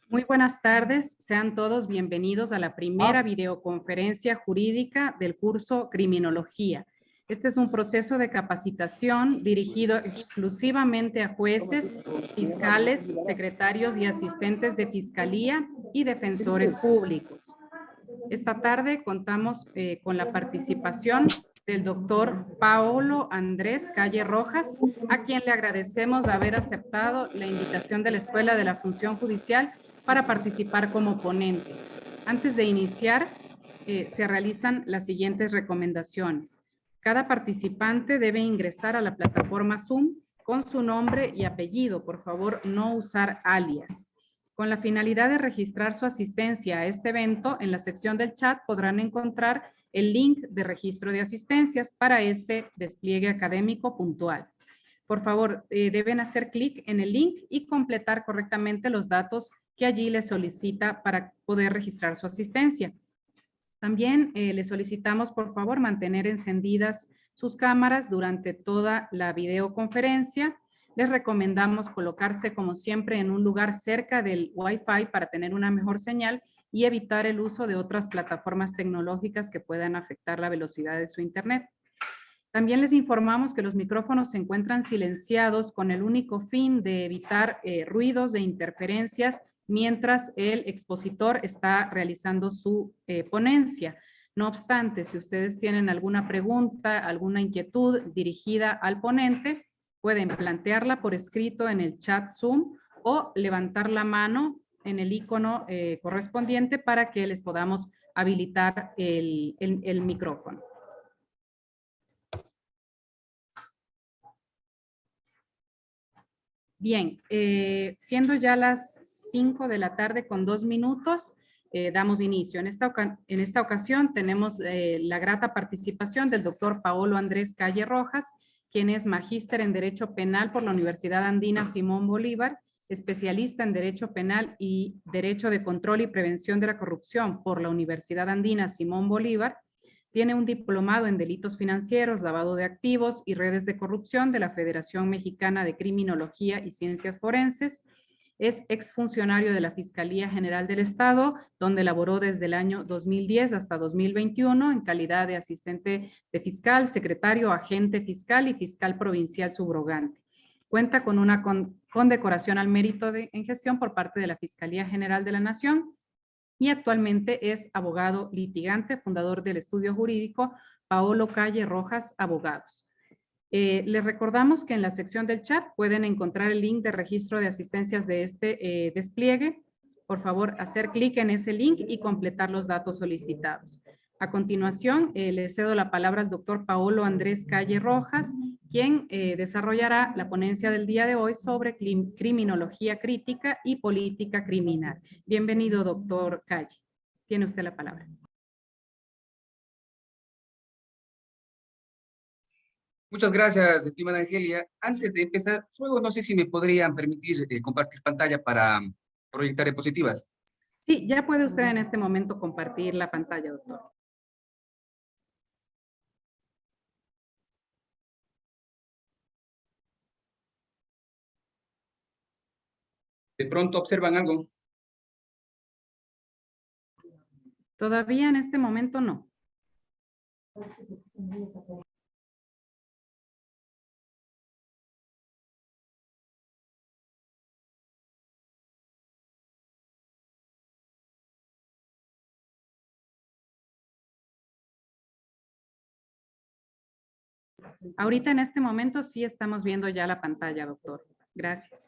Muy buenas tardes, sean todos bienvenidos a la primera videoconferencia jurídica del curso Criminología. Este es un proceso de capacitación dirigido exclusivamente a jueces, fiscales, secretarios y asistentes de fiscalía y defensores públicos. Esta tarde contamos con la participación del doctor Paolo Andrés Calle Rojas, a quien le agradecemos haber aceptado la invitación de la Escuela de la Función Judicial para participar como ponente. Antes de iniciar, se realizan las siguientes recomendaciones. Cada participante debe ingresar a la plataforma Zoom con su nombre y apellido. Por favor, no usar alias. Con la finalidad de registrar su asistencia a este evento, en la sección del chat podrán encontrar el link de registro de asistencias para este despliegue académico puntual. Por favor, deben hacer clic en el link y completar correctamente los datos que allí les solicita para poder registrar su asistencia. También les solicitamos, por favor, mantener encendidas sus cámaras durante toda la videoconferencia. Les recomendamos colocarse, como siempre, en un lugar cerca del Wi-Fi para tener una mejor señal y evitar el uso de otras plataformas tecnológicas que puedan afectar la velocidad de su internet. También les informamos que los micrófonos se encuentran silenciados con el único fin de evitar ruidos de interferencias mientras el expositor está realizando su ponencia. No obstante, si ustedes tienen alguna pregunta, alguna inquietud dirigida al ponente, pueden plantearla por escrito en el chat Zoom o levantar la mano en el icono correspondiente para que les podamos habilitar el micrófono. Bien, siendo ya las 5 de la tarde con 2 minutos, damos inicio. En esta ocasión tenemos la grata participación del doctor Paolo Andrés Calle Rojas, quien es magíster en Derecho Penal por la Universidad Andina Simón Bolívar, especialista en Derecho Penal y Derecho de Control y Prevención de la Corrupción por la Universidad Andina Simón Bolívar. Tiene un diplomado en delitos financieros, lavado de activos y redes de corrupción de la Federación Mexicana de Criminología y Ciencias Forenses. Es exfuncionario de la Fiscalía General del Estado, donde laboró desde el año 2010 hasta 2021 en calidad de asistente de fiscal, secretario, agente fiscal y fiscal provincial subrogante. Cuenta con una condecoración al mérito en gestión por parte de la Fiscalía General de la Nación y actualmente es abogado litigante, fundador del estudio jurídico Paolo Calle Rojas Abogados. Les recordamos que en la sección del chat pueden encontrar el link de registro de asistencias de este despliegue. Por favor, hacer clic en ese link y completar los datos solicitados. A continuación, le cedo la palabra al doctor Paolo Andrés Calle Rojas, quien desarrollará la ponencia del día de hoy sobre criminología crítica y política criminal. Bienvenido, doctor Calle. Tiene usted la palabra. Muchas gracias, estimada Angelia. Antes de empezar, luego no sé si me podrían permitir compartir pantalla para proyectar diapositivas. Sí, ya puede usted en este momento compartir la pantalla, doctor. ¿De pronto observan algo? Todavía en este momento no. Ahorita en este momento sí estamos viendo ya la pantalla, doctor. Gracias.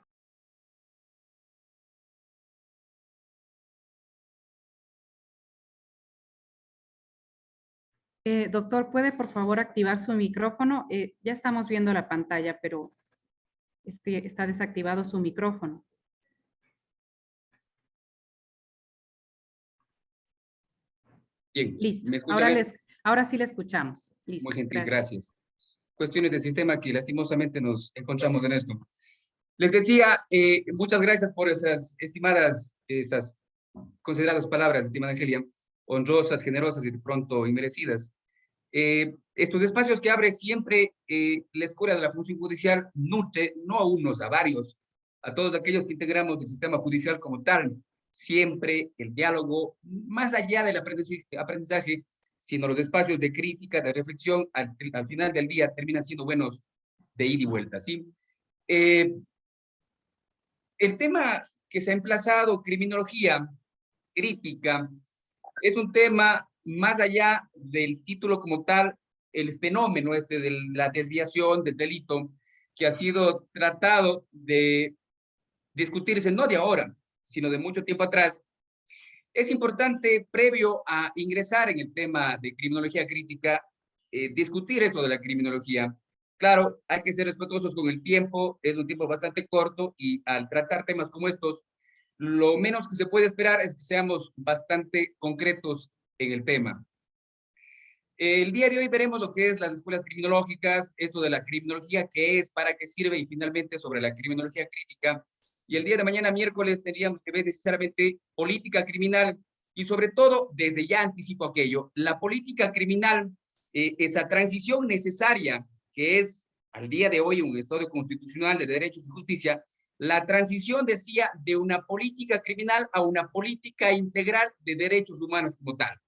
Doctor, ¿puede por favor activar su micrófono? Ya estamos viendo la pantalla, pero está desactivado su micrófono. Bien, Listo. ¿me escuchan bien? Ahora sí le escuchamos. Listo. Muy gentil, gracias. Cuestiones de sistema que lastimosamente nos encontramos en esto. Les decía, muchas gracias por esas estimadas, esas consideradas palabras, estimada Angelia, honrosas, generosas y de pronto inmerecidas. Estos espacios que abre siempre la Escuela de la Función Judicial nutre, no a unos, a varios, a todos aquellos que integramos el sistema judicial como tal. Siempre el diálogo, más allá del aprendizaje, sino los espacios de crítica, de reflexión, al final del día terminan siendo buenos de ida y vuelta, ¿sí? El tema que se ha emplazado, criminología crítica, es un tema más allá del título como tal, el fenómeno de la desviación del delito, que ha sido tratado de discutirse no de ahora, sino de mucho tiempo atrás. Es importante, previo a ingresar en el tema de criminología crítica, discutir esto de la criminología. Claro, hay que ser respetuosos con el tiempo, es un tiempo bastante corto y al tratar temas como estos, lo menos que se puede esperar es que seamos bastante concretos en el tema. El día de hoy veremos lo que es las escuelas criminológicas, esto de la criminología, qué es, para qué sirve y finalmente sobre la criminología crítica. Y el día de mañana, miércoles, tendríamos que ver necesariamente política criminal y sobre todo, desde ya anticipo aquello, la política criminal, esa transición necesaria que es al día de hoy un Estado constitucional de derechos y justicia, la transición, decía, de una política criminal a una política integral de derechos humanos como tal.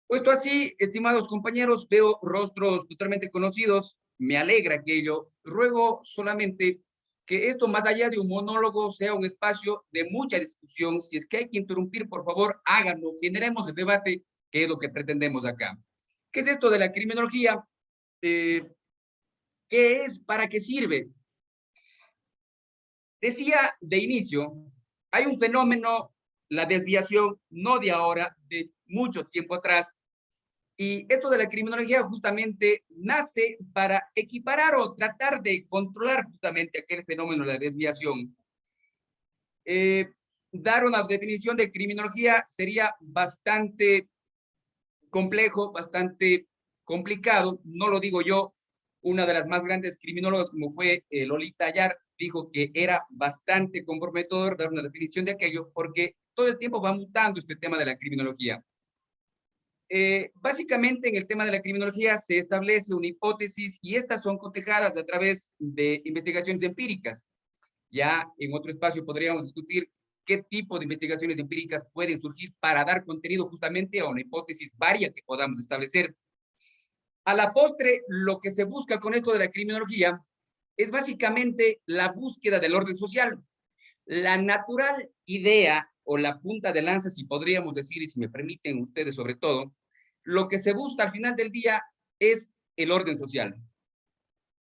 Puesto así, estimados compañeros, veo rostros totalmente conocidos, me alegra aquello. Ruego solamente que esto, más allá de un monólogo, sea un espacio de mucha discusión. Si es que hay que interrumpir, por favor, háganlo, generemos el debate, que es lo que pretendemos acá. ¿Qué es esto de la criminología? ¿Qué es? ¿Para qué sirve? Decía de inicio, hay un fenómeno, la desviación, no de ahora, de mucho tiempo atrás, y esto de la criminología justamente nace para equiparar o tratar de controlar justamente aquel fenómeno de la desviación. Dar una definición de criminología sería bastante complejo, bastante complicado, no lo digo yo. Una de las más grandes criminólogas, como fue Lolita Ayar, dijo que era bastante comprometedor dar una definición de aquello porque todo el tiempo va mutando este tema de la criminología. Básicamente en el tema de la criminología se establece una hipótesis y estas son cotejadas a través de investigaciones empíricas. Ya en otro espacio podríamos discutir qué tipo de investigaciones empíricas pueden surgir para dar contenido justamente a una hipótesis varia que podamos establecer. A la postre, lo que se busca con esto de la criminología es básicamente la búsqueda del orden social. La natural idea o la punta de lanza, si podríamos decir, y si me permiten ustedes sobre todo, lo que se busca al final del día es el orden social.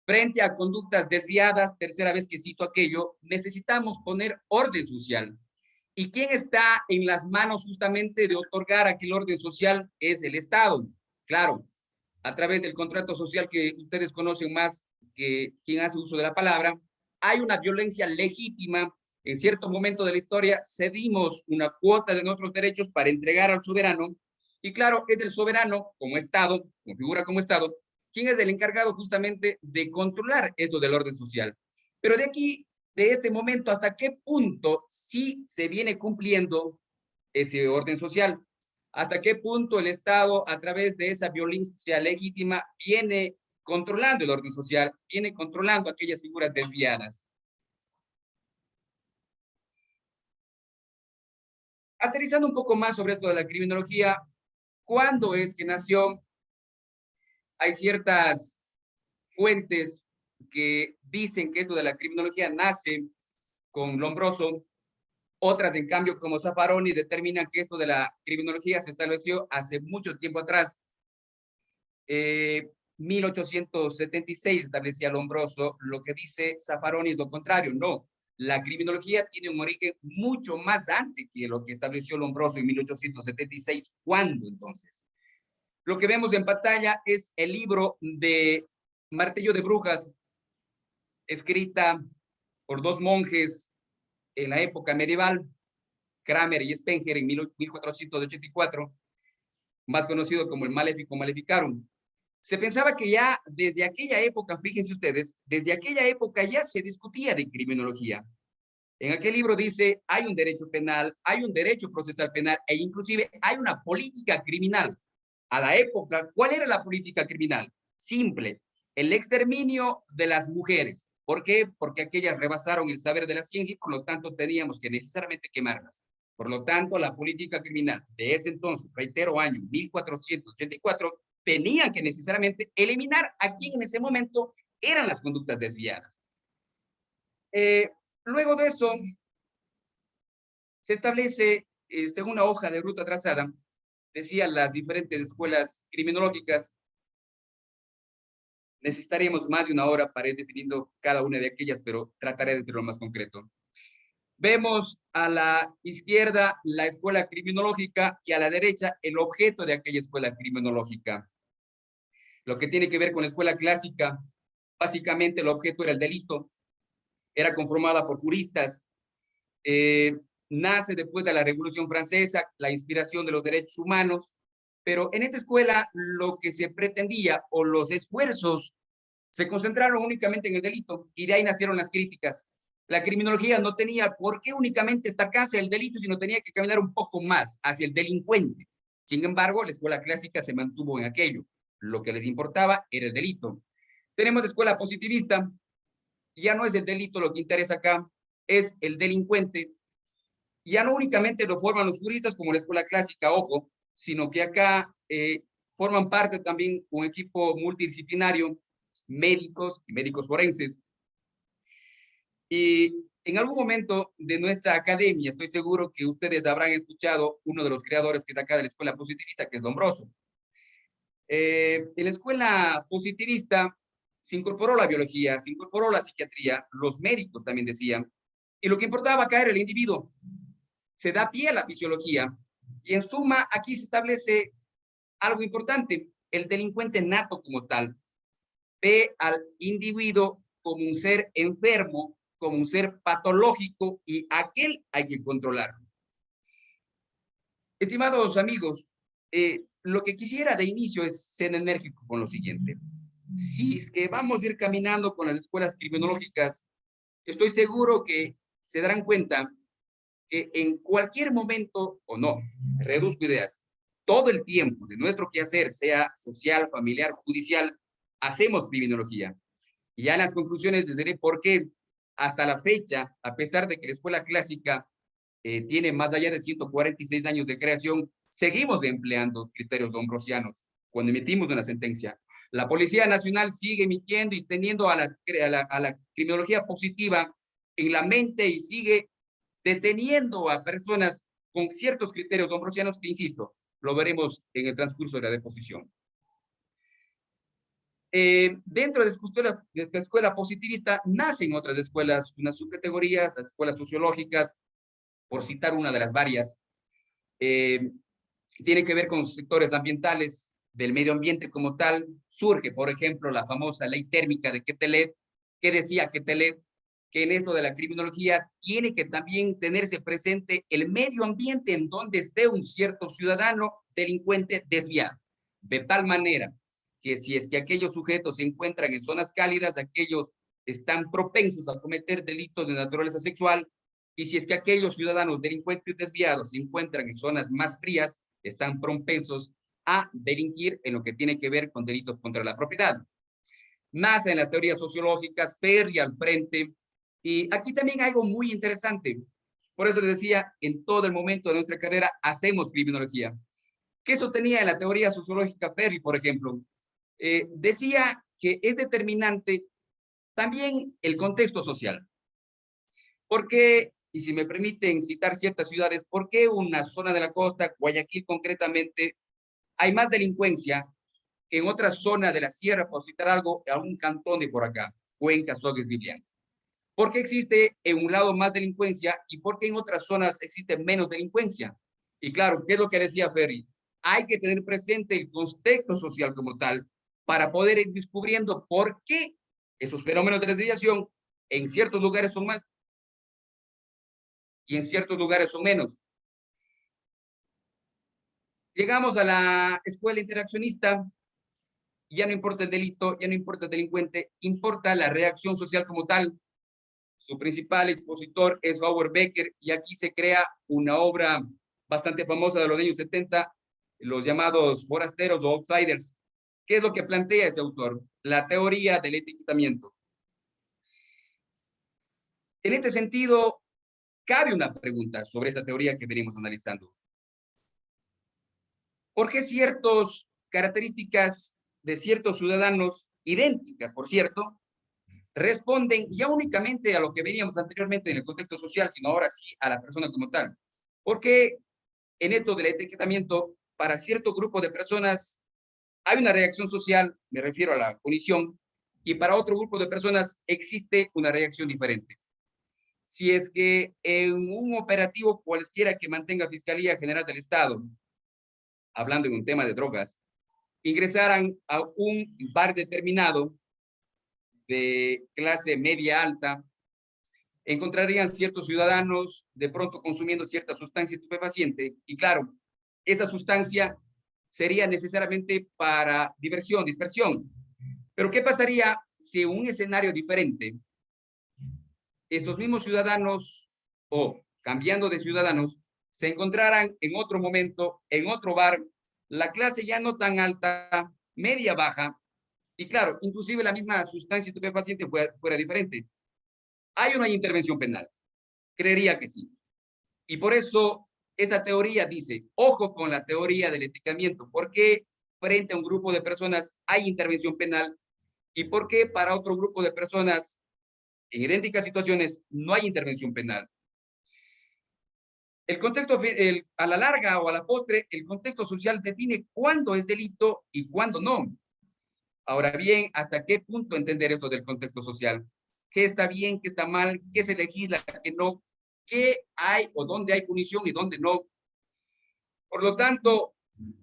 Frente a conductas desviadas, tercera vez que cito aquello, necesitamos poner orden social. ¿Y quién está en las manos justamente de otorgar aquel orden social? Es el Estado. Claro, a través del contrato social que ustedes conocen más que quien hace uso de la palabra, hay una violencia legítima. En cierto momento de la historia cedimos una cuota de nuestros derechos para entregar al soberano, y claro, es el soberano como Estado, como figura como Estado, quien es el encargado justamente de controlar esto del orden social. Pero de aquí, de este momento, ¿hasta qué punto sí se viene cumpliendo ese orden social? ¿Hasta qué punto el Estado, a través de esa violencia legítima, viene controlando el orden social, viene controlando aquellas figuras desviadas? Aterrizando un poco más sobre esto de la criminología, ¿cuándo es que nació? Hay ciertas fuentes que dicen que esto de la criminología nace con Lombroso, otras, en cambio, como Zaffaroni, determinan que esto de la criminología se estableció hace mucho tiempo atrás. 1876 establecía Lombroso, lo que dice Zaffaroni es lo contrario. No, la criminología tiene un origen mucho más antes que lo que estableció Lombroso en 1876. ¿Cuándo entonces? Lo que vemos en pantalla es el libro de Martillo de Brujas, escrita por dos monjes en la época medieval, Kramer y Spenger, en 1484, más conocido como el Malefico Maleficarum. Se pensaba que ya desde aquella época, fíjense ustedes, desde aquella época ya se discutía de criminología. En aquel libro dice, hay un derecho penal, hay un derecho procesal penal e inclusive hay una política criminal. A la época, ¿cuál era la política criminal? Simple, el exterminio de las mujeres. ¿Por qué? Porque aquellas rebasaron el saber de la ciencia y por lo tanto teníamos que necesariamente quemarlas. Por lo tanto, la política criminal de ese entonces, reitero, año 1484, tenía que necesariamente eliminar a quien en ese momento eran las conductas desviadas. Luego de eso, se establece, según una hoja de ruta trazada, decía las diferentes escuelas criminológicas. Necesitaríamos más de una hora para ir definiendo cada una de aquellas, pero trataré de ser lo más concreto. Vemos a la izquierda la escuela criminológica y a la derecha el objeto de aquella escuela criminológica. Lo que tiene que ver con la escuela clásica, básicamente el objeto era el delito, era conformada por juristas, nace después de la Revolución Francesa, la inspiración de los derechos humanos, pero en esta escuela lo que se pretendía o los esfuerzos se concentraron únicamente en el delito y de ahí nacieron las críticas. La criminología no tenía por qué únicamente destacarse el delito, sino tenía que caminar un poco más hacia el delincuente. Sin embargo, la escuela clásica se mantuvo en aquello. Lo que les importaba era el delito. Tenemos la escuela positivista. Ya no es el delito lo que interesa acá, es el delincuente. Ya no únicamente lo forman los juristas como la escuela clásica, ojo, sino que acá forman parte también un equipo multidisciplinario, médicos y médicos forenses. Y en algún momento de nuestra academia, estoy seguro que ustedes habrán escuchado uno de los creadores que es acá de la escuela positivista, que es Lombroso. En la escuela positivista se incorporó la biología, se incorporó la psiquiatría, los médicos también decían, y lo que importaba acá era el individuo. Se da pie a la fisiología, y en suma aquí se establece algo importante, el delincuente nato como tal, ve al individuo como un ser enfermo, como un ser patológico, y aquel hay que controlarlo. Estimados amigos, lo que quisiera de inicio es ser enérgico con lo siguiente. Si es que vamos a ir caminando con las escuelas criminológicas, estoy seguro que se darán cuenta que en cualquier momento, o no, reduzco ideas, todo el tiempo de nuestro quehacer, sea social, familiar, judicial, hacemos criminología. Y ya en las conclusiones les diré por qué hasta la fecha, a pesar de que la escuela clásica tiene más allá de 146 años de creación, seguimos empleando criterios dombrosianos cuando emitimos una sentencia. La Policía Nacional sigue emitiendo y teniendo a la criminología positiva en la mente y sigue deteniendo a personas con ciertos criterios dombrosianos que, insisto, lo veremos en el transcurso de la deposición. Dentro de esta escuela positivista nacen otras escuelas, unas subcategorías, las escuelas sociológicas, por citar una de las varias, tiene que ver con sectores ambientales, del medio ambiente como tal. Surge, por ejemplo, la famosa ley térmica de Quetelet, que decía Quetelet que en esto de la criminología tiene que también tenerse presente el medio ambiente en donde esté un cierto ciudadano delincuente desviado, de tal manera que si es que aquellos sujetos se encuentran en zonas cálidas, aquellos están propensos a cometer delitos de naturaleza sexual, y si es que aquellos ciudadanos delincuentes desviados se encuentran en zonas más frías, están propensos a delinquir en lo que tiene que ver con delitos contra la propiedad. Nace en las teorías sociológicas, Ferri al frente, y aquí también hay algo muy interesante. Por eso les decía, en todo el momento de nuestra carrera hacemos criminología. ¿Qué sostenía en la teoría sociológica Ferri, por ejemplo? Decía que es determinante también el contexto social. ¿Por qué? Y si me permiten citar ciertas ciudades, ¿por qué una zona de la costa, Guayaquil concretamente, hay más delincuencia que en otra zona de la sierra, por citar algo, algún cantón de por acá, Cuenca, Sogues, Vivian? ¿Por qué existe en un lado más delincuencia y por qué en otras zonas existe menos delincuencia? Y claro, ¿qué es lo que decía Ferri? Hay que tener presente el contexto social como tal para poder ir descubriendo por qué esos fenómenos de desviación en ciertos lugares son más y en ciertos lugares son menos. Llegamos a la escuela interaccionista, ya no importa el delito, ya no importa el delincuente, importa la reacción social como tal. Su principal expositor es Howard Becker, y aquí se crea una obra bastante famosa de los años 70, los llamados forasteros o outsiders. ¿Qué es lo que plantea este autor? La teoría del etiquetamiento. En este sentido, cabe una pregunta sobre esta teoría que venimos analizando. ¿Por qué ciertas características de ciertos ciudadanos, idénticas, por cierto, responden ya únicamente a lo que veníamos anteriormente en el contexto social, sino ahora sí a la persona como tal? Porque en esto del etiquetamiento, para cierto grupo de personas hay una reacción social, me refiero a la cognición, y para otro grupo de personas existe una reacción diferente. Si es que en un operativo cualesquiera que mantenga Fiscalía General del Estado, hablando en un tema de drogas, ingresaran a un bar determinado de clase media alta, encontrarían ciertos ciudadanos de pronto consumiendo cierta sustancia estupefaciente y claro, esa sustancia sería necesariamente para diversión, dispersión. Pero ¿qué pasaría si en un escenario diferente estos mismos ciudadanos o cambiando de ciudadanos se encontraran en otro momento, en otro bar, la clase ya no tan alta, media baja, y claro, inclusive la misma sustancia estupefaciente fuera diferente? ¿Hay o no hay intervención penal? Creería que sí. Y por eso esta teoría dice, ojo con la teoría del etiquetamiento, porque frente a un grupo de personas hay intervención penal y por qué para otro grupo de personas en idénticas situaciones no hay intervención penal. El contexto, a la larga o a la postre, el contexto social define cuándo es delito y cuándo no. Ahora bien, ¿hasta qué punto entender esto del contexto social? ¿Qué está bien, qué está mal, qué se legisla, qué no? ¿Qué hay o dónde hay punición y dónde no? Por lo tanto,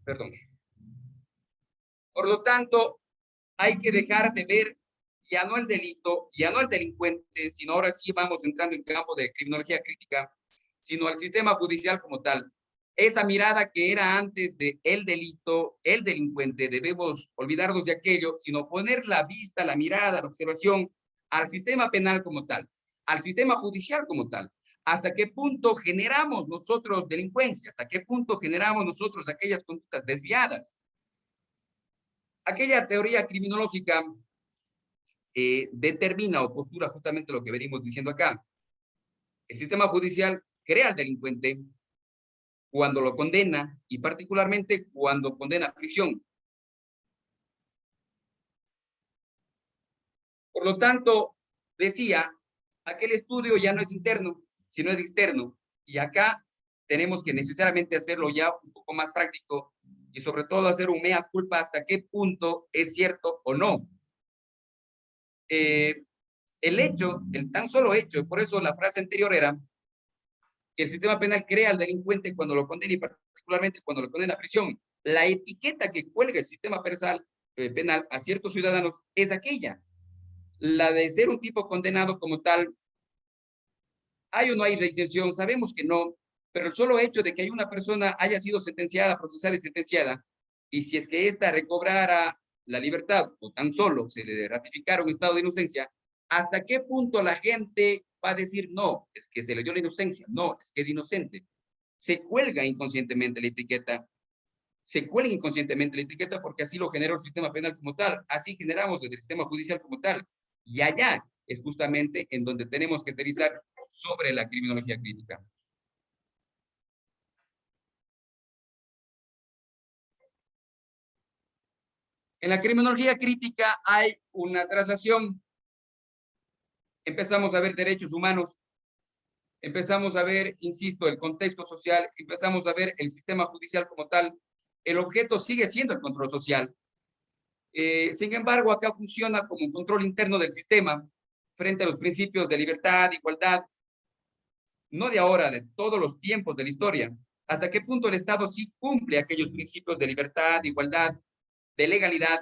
perdón, por lo tanto, hay que dejar de ver ya no el delito, ya no el delincuente, sino ahora sí vamos entrando en campo de criminología crítica, sino al sistema judicial como tal. Esa mirada que era antes de el delito, el delincuente, debemos olvidarnos de aquello, sino poner la vista, la mirada, la observación al sistema penal como tal, al sistema judicial como tal. ¿Hasta qué punto generamos nosotros delincuencia? ¿Hasta qué punto generamos nosotros aquellas conductas desviadas? Aquella teoría criminológica determina o postura justamente lo que venimos diciendo acá. El sistema judicial crea al delincuente cuando lo condena y particularmente cuando condena a prisión. Por lo tanto, decía, aquel estudio ya no es interno, sino es externo. Y acá tenemos que necesariamente hacerlo ya un poco más práctico y sobre todo hacer un mea culpa hasta qué punto es cierto o no. El hecho, el tan solo hecho, por eso la frase anterior era que el sistema penal crea al delincuente cuando lo condena y particularmente cuando lo condena a prisión. La etiqueta que cuelga el sistema penal a ciertos ciudadanos es aquella, la de ser un tipo condenado como tal. ¿Hay o no hay reinserción? Sabemos que no, pero el solo hecho de que hay una persona haya sido sentenciada, procesada y sentenciada, y si es que ésta recobrara la libertad o tan solo se le ratificara un estado de inocencia, ¿hasta qué punto la gente va a decir no, es que se le dio la inocencia, no, es que es inocente? Se cuelga inconscientemente la etiqueta, se cuelga inconscientemente la etiqueta porque así lo generó el sistema penal como tal, así generamos el sistema judicial como tal, y allá es justamente en donde tenemos que aterrizar sobre la criminología crítica. En la criminología crítica hay una traslación. Empezamos a ver derechos humanos, empezamos a ver, insisto, el contexto social, empezamos a ver el sistema judicial como tal. El objeto sigue siendo el control social. Sin embargo, acá funciona como un control interno del sistema frente a los principios de libertad, igualdad, no de ahora, de todos los tiempos de la historia. ¿Hasta qué punto el Estado sí cumple aquellos principios de libertad, de igualdad, de legalidad?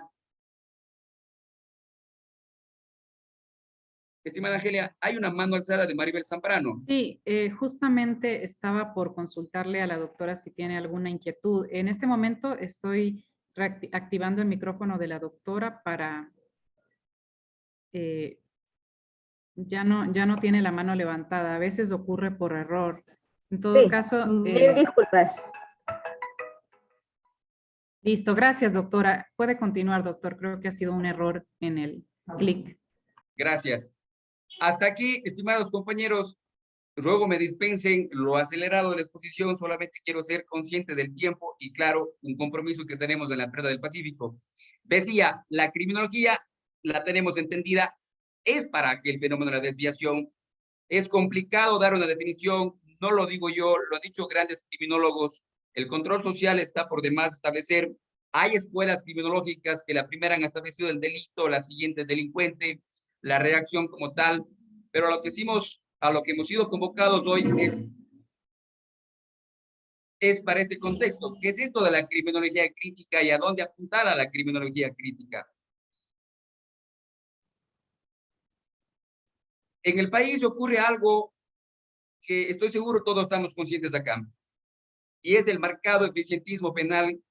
Estimada Angelia, hay una mano alzada de Maribel Zambrano. Sí, justamente estaba por consultarle a la doctora si tiene alguna inquietud. En este momento estoy activando el micrófono de la doctora para... ya no tiene la mano levantada. A veces ocurre por error. En todo Sí, caso... mil disculpas. Listo, gracias, doctora. Puede continuar, doctor. Creo que ha sido un error en el clic. Gracias. Hasta aquí, estimados compañeros, ruego me dispensen lo acelerado de la exposición, solamente quiero ser consciente del tiempo y claro, un compromiso que tenemos en la empresa del Pacífico. Decía, la criminología la tenemos entendida, es para aquel fenómeno de la desviación. Es complicado dar una definición, no lo digo yo, lo han dicho grandes criminólogos. El control social está por demás establecer. Hay escuelas criminológicas que la primera han establecido el delito, la siguiente el delincuente, la reacción como tal, pero a lo que hemos sido convocados hoy es para este contexto. ¿Qué es esto de la criminología crítica y a dónde apuntar a la criminología crítica? En el país ocurre algo que estoy seguro todos estamos conscientes acá, y es el marcado eficientismo penal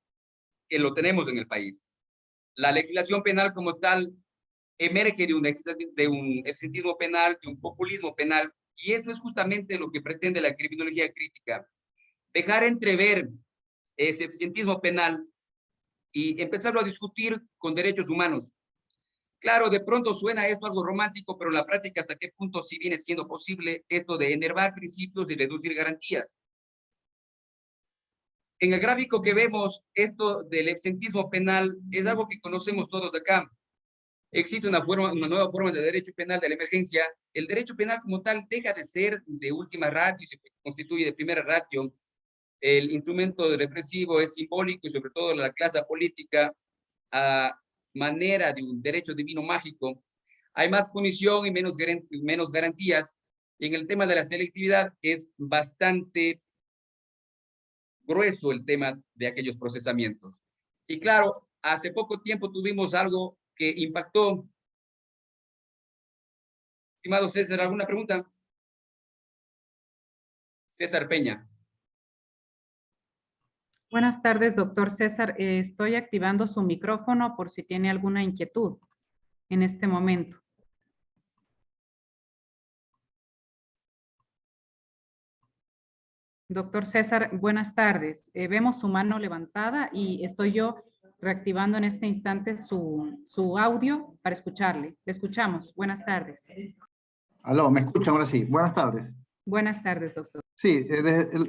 que lo tenemos en el país. La legislación penal como tal emerge de un eficientismo penal, de un populismo penal, y eso es justamente lo que pretende la criminología crítica. Dejar entrever ese eficientismo penal y empezarlo a discutir con derechos humanos. Claro, de pronto suena esto algo romántico, pero en la práctica, ¿hasta qué punto sí viene siendo posible esto de enervar principios y reducir garantías? En el gráfico que vemos, esto del absentismo penal es algo que conocemos todos acá. Existe una nueva forma de derecho penal de la emergencia. El derecho penal como tal deja de ser de última ratio y se constituye de primera ratio. El instrumento represivo es simbólico y sobre todo la clase política a manera de un derecho divino mágico. Hay más punición y menos garantías. Y en el tema de la selectividad es bastante grueso el tema de aquellos procesamientos. Y claro, hace poco tiempo tuvimos algo que impactó. Estimado César, ¿alguna pregunta? César Peña. Buenas tardes, doctor César. Estoy activando su micrófono por si tiene alguna inquietud en este momento. Doctor César, buenas tardes. Vemos su mano levantada y estoy yo reactivando en este instante su audio para escucharle. Le escuchamos. Buenas tardes. Aló, ¿me escuchan ahora sí? Buenas tardes. Buenas tardes, doctor. Sí,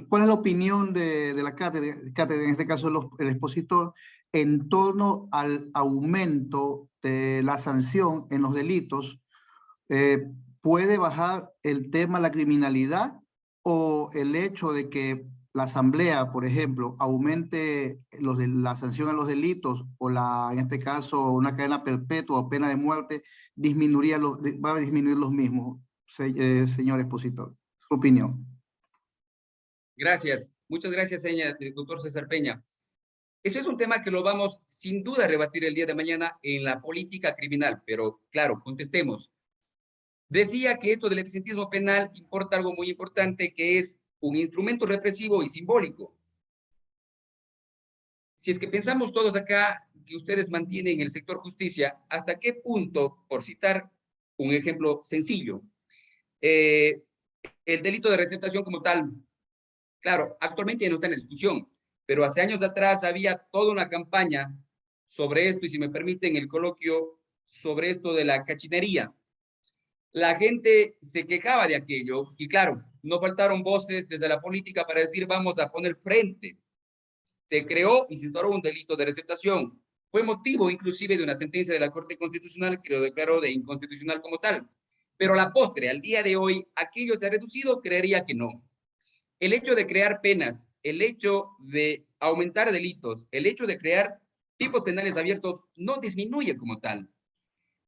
¿cuál es la opinión de la cátedra, en este caso el expositor, en torno al aumento de la sanción en los delitos? ¿Puede bajar el tema de la criminalidad o el hecho de que la Asamblea, por ejemplo, aumente la sanción a los delitos o en este caso una cadena perpetua o pena de muerte, va a disminuir los mismos, señor expositor? Su opinión. Gracias. Muchas gracias, doctor César Peña. Eso es un tema que lo vamos sin duda a rebatir el día de mañana en la política criminal, pero claro, contestemos. Decía que esto del eficientismo penal importa algo muy importante, que es un instrumento represivo y simbólico. Si es que pensamos todos acá que ustedes mantienen el sector justicia, ¿hasta qué punto, por citar un ejemplo sencillo, el delito de receptación como tal? Claro, actualmente ya no está en discusión, pero hace años atrás había toda una campaña sobre esto, y si me permiten el coloquio, sobre esto de la cachinería. La gente se quejaba de aquello, y claro, no faltaron voces desde la política para decir vamos a poner frente. Se creó y se instauró un delito de receptación. Fue motivo inclusive de una sentencia de la Corte Constitucional que lo declaró de inconstitucional como tal. Pero a la postre, al día de hoy, aquello se ha reducido, creería que no. El hecho de crear penas, el hecho de aumentar delitos, el hecho de crear tipos penales abiertos no disminuye como tal.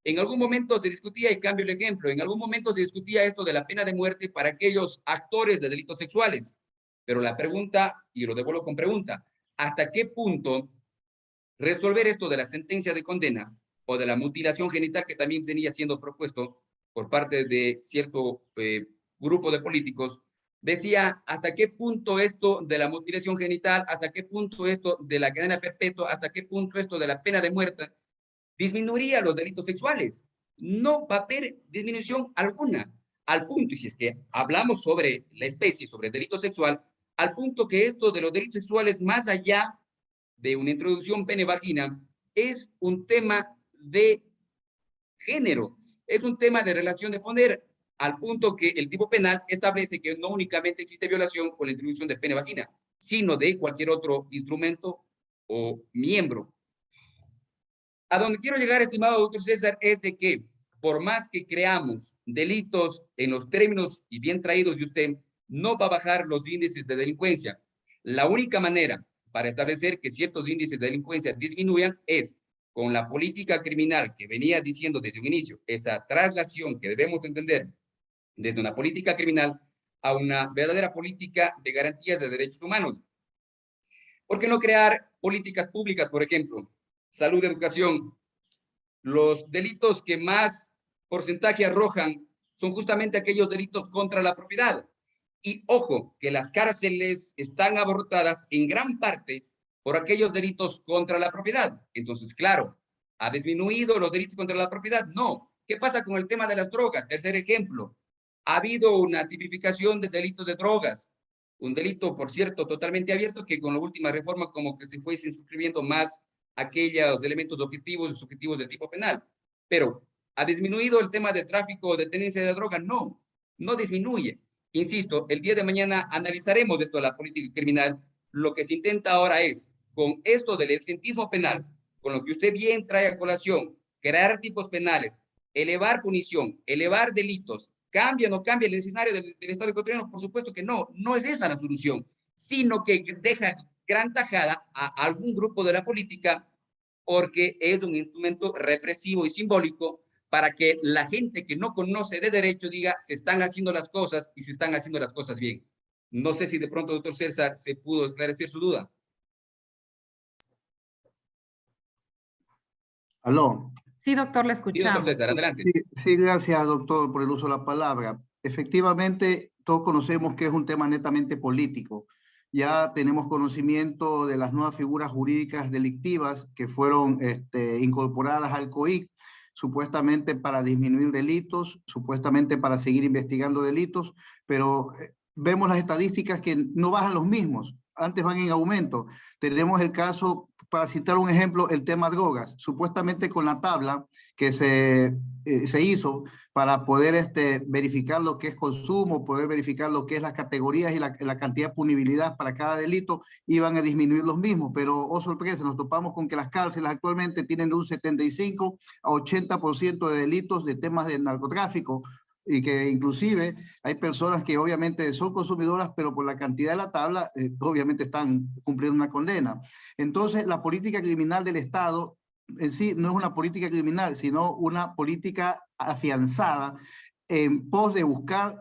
En algún momento se discutía, y cambio el ejemplo, en algún momento se discutía esto de la pena de muerte para aquellos actores de delitos sexuales. Pero la pregunta, y lo devuelvo con pregunta, ¿hasta qué punto resolver esto de la sentencia de condena o de la mutilación genital que también venía siendo propuesto por parte de cierto grupo de políticos? Decía, ¿hasta qué punto esto de la mutilación genital, hasta qué punto esto de la cadena perpetua, hasta qué punto esto de la pena de muerte disminuiría los delitos sexuales? No va a haber disminución alguna, al punto, y si es que hablamos sobre la especie, sobre el delito sexual, al punto que esto de los delitos sexuales, más allá de una introducción pene-vagina, es un tema de género, es un tema de relación de poder. al punto que el tipo penal establece que no únicamente existe violación con la introducción de pene vagina, sino de cualquier otro instrumento o miembro. A donde quiero llegar, estimado doctor César, es de que por más que creamos delitos en los términos y bien traídos de usted, no va a bajar los índices de delincuencia. La única manera para establecer que ciertos índices de delincuencia disminuyan es con la política criminal que venía diciendo desde un inicio, esa traslación que debemos entender desde una política criminal a una verdadera política de garantías de derechos humanos. ¿Por qué no crear políticas públicas, por ejemplo? Salud, educación. Los delitos que más porcentaje arrojan son justamente aquellos delitos contra la propiedad. Y ojo, que las cárceles están abarrotadas en gran parte por aquellos delitos contra la propiedad. Entonces, claro, ¿ha disminuido los delitos contra la propiedad? No. ¿Qué pasa con el tema de las drogas? Tercer ejemplo, ha habido una tipificación de delitos de drogas. Un delito, por cierto, totalmente abierto que con la última reforma como que se fue suscribiendo más aquellos elementos objetivos y subjetivos del tipo penal. Pero, ¿ha disminuido el tema de tráfico o de tenencia de droga? No, no disminuye. Insisto, el día de mañana analizaremos esto de la política criminal. Lo que se intenta ahora es, con esto del exentismo penal, con lo que usted bien trae a colación, crear tipos penales, elevar punición, elevar delitos, ¿cambia o no cambia el escenario del Estado ecuatoriano? Por supuesto que no, no es esa la solución, sino que deja gran tajada a algún grupo de la política porque es un instrumento represivo y simbólico para que la gente que no conoce de derecho diga se están haciendo las cosas y se están haciendo las cosas bien. No sé si de pronto, doctor César, se pudo esclarecer su duda. Aló. Sí, doctor, le Sí, doctor escuchamos. César, adelante. Sí, gracias, doctor, por el uso de la palabra. Efectivamente, todos conocemos que es un tema netamente político. Ya tenemos conocimiento de las nuevas figuras jurídicas delictivas que fueron incorporadas al COIC, supuestamente para disminuir delitos, supuestamente para seguir investigando delitos, pero vemos las estadísticas que no bajan los mismos, antes van en aumento. Tenemos el caso, para citar un ejemplo, el tema drogas, supuestamente con la tabla que se hizo para poder verificar lo que es consumo, poder verificar lo que es las categorías y la cantidad de punibilidad para cada delito, iban a disminuir los mismos, pero oh sorpresa, nos topamos con que las cárceles actualmente tienen de un 75 a 80% de delitos de temas de narcotráfico, y que inclusive hay personas que obviamente son consumidoras, pero por la cantidad de la tabla, obviamente están cumpliendo una condena. Entonces, la política criminal del Estado en sí no es una política criminal, sino una política afianzada en pos de buscar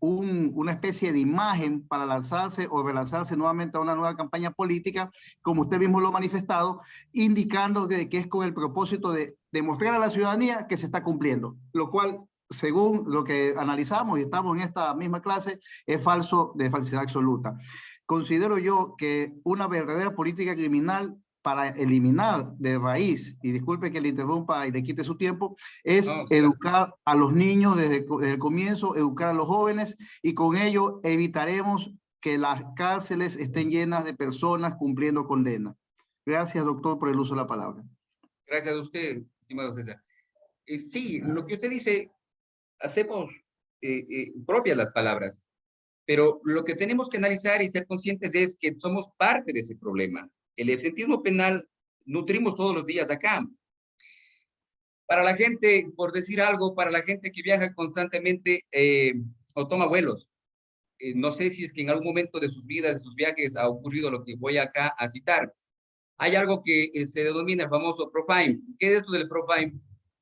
una especie de imagen para lanzarse o relanzarse nuevamente a una nueva campaña política, como usted mismo lo ha manifestado, indicando que es con el propósito de demostrar a la ciudadanía que se está cumpliendo, lo cual, según lo que analizamos y estamos en esta misma clase, es falso, de falsedad absoluta. Considero yo que una verdadera política criminal para eliminar de raíz, y disculpe que le interrumpa y le quite su tiempo, es educar a los niños desde el comienzo, educar a los jóvenes, y con ello evitaremos que las cárceles estén llenas de personas cumpliendo condena. Gracias, doctor, por el uso de la palabra. Gracias a usted, estimado César. Sí, lo que usted dice, hacemos propias las palabras, pero lo que tenemos que analizar y ser conscientes es que somos parte de ese problema. El absentismo penal nutrimos todos los días acá. Para la gente, por decir algo, para la gente que viaja constantemente o toma vuelos, no sé si es que en algún momento de sus vidas, de sus viajes, ha ocurrido lo que voy acá a citar. Hay algo que se denomina el famoso profile. ¿Qué es esto del profile?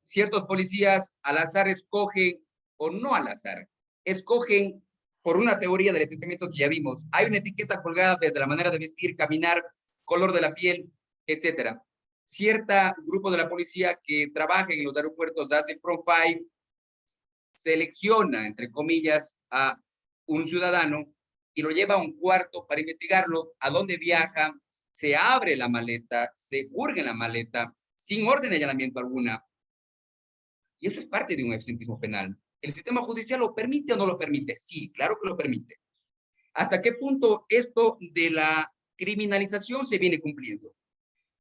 Ciertos policías al azar escogen, o no al azar, escogen por una teoría del etiquetamiento que ya vimos. Hay una etiqueta colgada desde la manera de vestir, caminar, color de la piel, etcétera. Cierta grupo de la policía que trabaja en los aeropuertos hace profile, selecciona, entre comillas, a un ciudadano y lo lleva a un cuarto para investigarlo, a dónde viaja, se abre la maleta, se hurga en la maleta, sin orden de allanamiento alguna. Y eso es parte de un absentismo penal. ¿El sistema judicial lo permite o no lo permite? Sí, claro que lo permite. ¿Hasta qué punto esto de la criminalización se viene cumpliendo?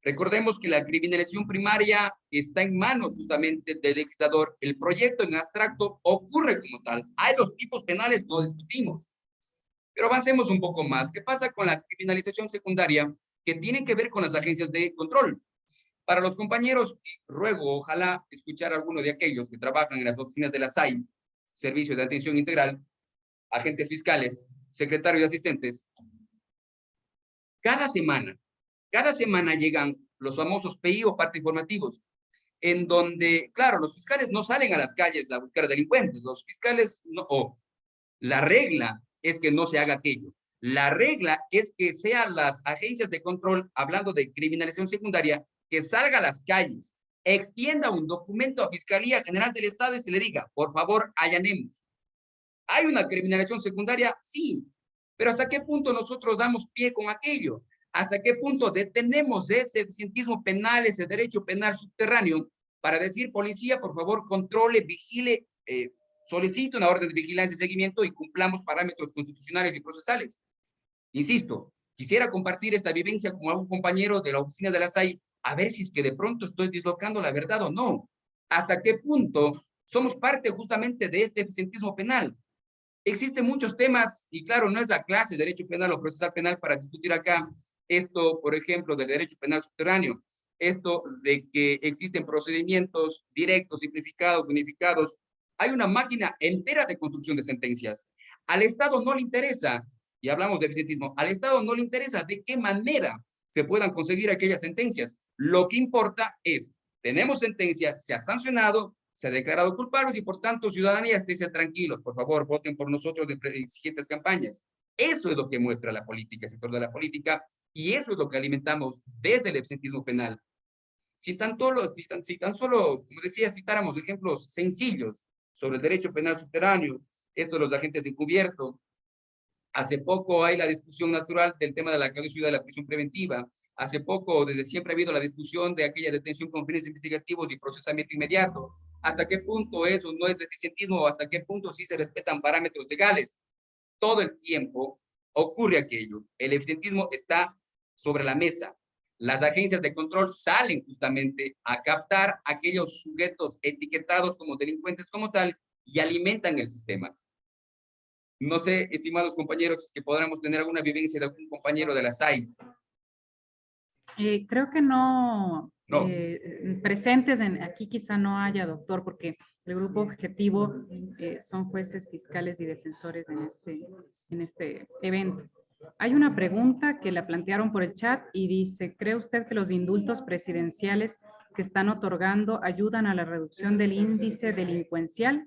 Recordemos que la criminalización primaria está en manos justamente del legislador. El proyecto en abstracto ocurre como tal. Hay los tipos penales, no discutimos. Pero avancemos un poco más. ¿Qué pasa con la criminalización secundaria que tiene que ver con las agencias de control? Para los compañeros, ruego, ojalá, escuchar a alguno de aquellos que trabajan en las oficinas de la SAI, Servicio de Atención Integral, agentes fiscales, secretarios y asistentes. Cada semana llegan los famosos PI o parte informativos, en donde, claro, los fiscales no salen a las calles a buscar delincuentes. Los fiscales, no, la regla es que no se haga aquello. La regla es que sean las agencias de control, hablando de criminalización secundaria, que salga a las calles, extienda un documento a Fiscalía General del Estado y se le diga, por favor, allanemos. ¿Hay una criminalización secundaria? Sí. Pero ¿hasta qué punto nosotros damos pie con aquello? ¿Hasta qué punto detenemos ese eficientismo penal, ese derecho penal subterráneo para decir, policía, por favor, controle, vigile, solicite una orden de vigilancia y seguimiento y cumplamos parámetros constitucionales y procesales? Insisto, quisiera compartir esta vivencia con algún compañero de la oficina de la SAI, a ver si es que de pronto estoy dislocando la verdad o no. ¿Hasta qué punto somos parte justamente de este eficientismo penal? Existen muchos temas, y claro, no es la clase de derecho penal o procesal penal para discutir acá esto, por ejemplo, del derecho penal subterráneo, esto de que existen procedimientos directos, simplificados, unificados. Hay una máquina entera de construcción de sentencias. Al Estado no le interesa, y hablamos de eficientismo, al Estado no le interesa de qué manera se puedan conseguir aquellas sentencias. Lo que importa es, tenemos sentencia, se ha sancionado, se ha declarado culpables y por tanto, ciudadanía, esténse tranquilos, por favor, voten por nosotros en siguientes campañas. Eso es lo que muestra la política, el sector de la política, y eso es lo que alimentamos desde el absentismo penal. Si tan solo, como decía, citáramos ejemplos sencillos sobre el derecho penal subterráneo, esto de los agentes encubiertos. Hace poco hay la discusión natural del tema de la caducidad de la prisión preventiva. Hace poco, desde siempre ha habido la discusión de aquella detención con fines investigativos y procesamiento inmediato. ¿Hasta qué punto eso no es eficientismo o hasta qué punto sí se respetan parámetros legales? Todo el tiempo ocurre aquello. El eficientismo está sobre la mesa. Las agencias de control salen justamente a captar aquellos sujetos etiquetados como delincuentes como tal y alimentan el sistema. No sé, estimados compañeros, si es que podamos tener alguna vivencia de algún compañero de la SAI. Creo que no, No. presentes aquí quizá no haya, doctor, porque el grupo objetivo son jueces, fiscales y defensores en este evento. Hay una pregunta que la plantearon por el chat y dice, ¿cree usted que los indultos presidenciales que están otorgando ayudan a la reducción del índice delincuencial?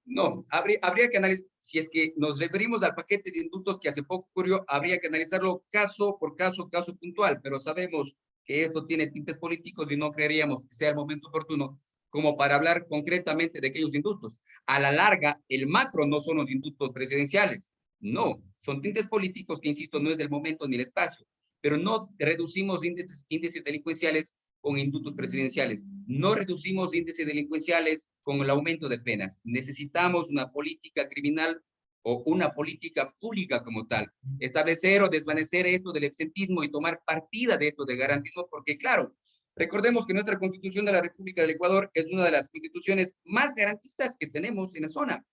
No, habría que analizar, si es que nos referimos al paquete de indultos que hace poco ocurrió, habría que analizarlo caso por caso, caso puntual, pero sabemos que esto tiene tintes políticos y no creeríamos que sea el momento oportuno como para hablar concretamente de aquellos indultos. A la larga, el macro no son los indultos presidenciales, no, son tintes políticos que, insisto, no es el momento ni el espacio, pero no reducimos índices delincuenciales con indultos presidenciales. No reducimos índices delincuenciales con el aumento de penas. Necesitamos una política criminal o una política pública como tal. Establecer o desvanecer esto del absentismo y tomar partida de esto del garantismo, porque claro, recordemos que nuestra Constitución de la República del Ecuador es una de las constituciones más garantistas que tenemos en la zona.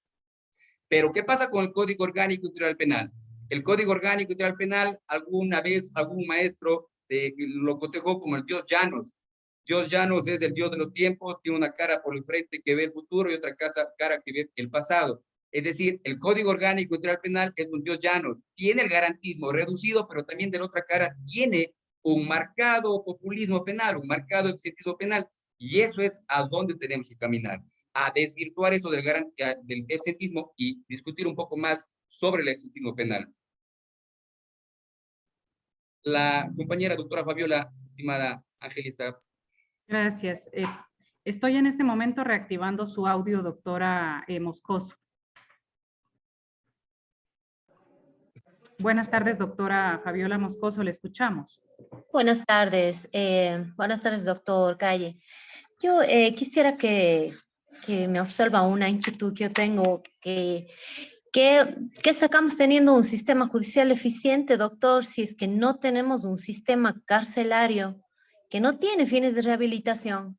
Pero, ¿qué pasa con el Código Orgánico Integral Penal? El Código Orgánico Integral Penal, alguna vez algún maestro lo cotejó como el Dios Llanos. Dios Llanos es el Dios de los tiempos, tiene una cara por el frente que ve el futuro y otra cara que ve el pasado. Es decir, el Código Orgánico Integral Penal es un Dios Llanos, tiene el garantismo reducido, pero también de la otra cara tiene un marcado populismo penal, un marcado eficientismo penal, y eso es a donde tenemos que caminar, a desvirtuar esto del absentismo y discutir un poco más sobre el absentismo penal. La compañera doctora Fabiola, estimada Ángel, está. Gracias. Estoy en este momento reactivando su audio, doctora Moscoso. Buenas tardes, doctora Fabiola Moscoso, le escuchamos. Buenas tardes, doctor Calle. Yo quisiera que me observa una inquietud que yo tengo, que ¿Qué sacamos teniendo un sistema judicial eficiente, doctor, si es que no tenemos un sistema carcelario que no tiene fines de rehabilitación?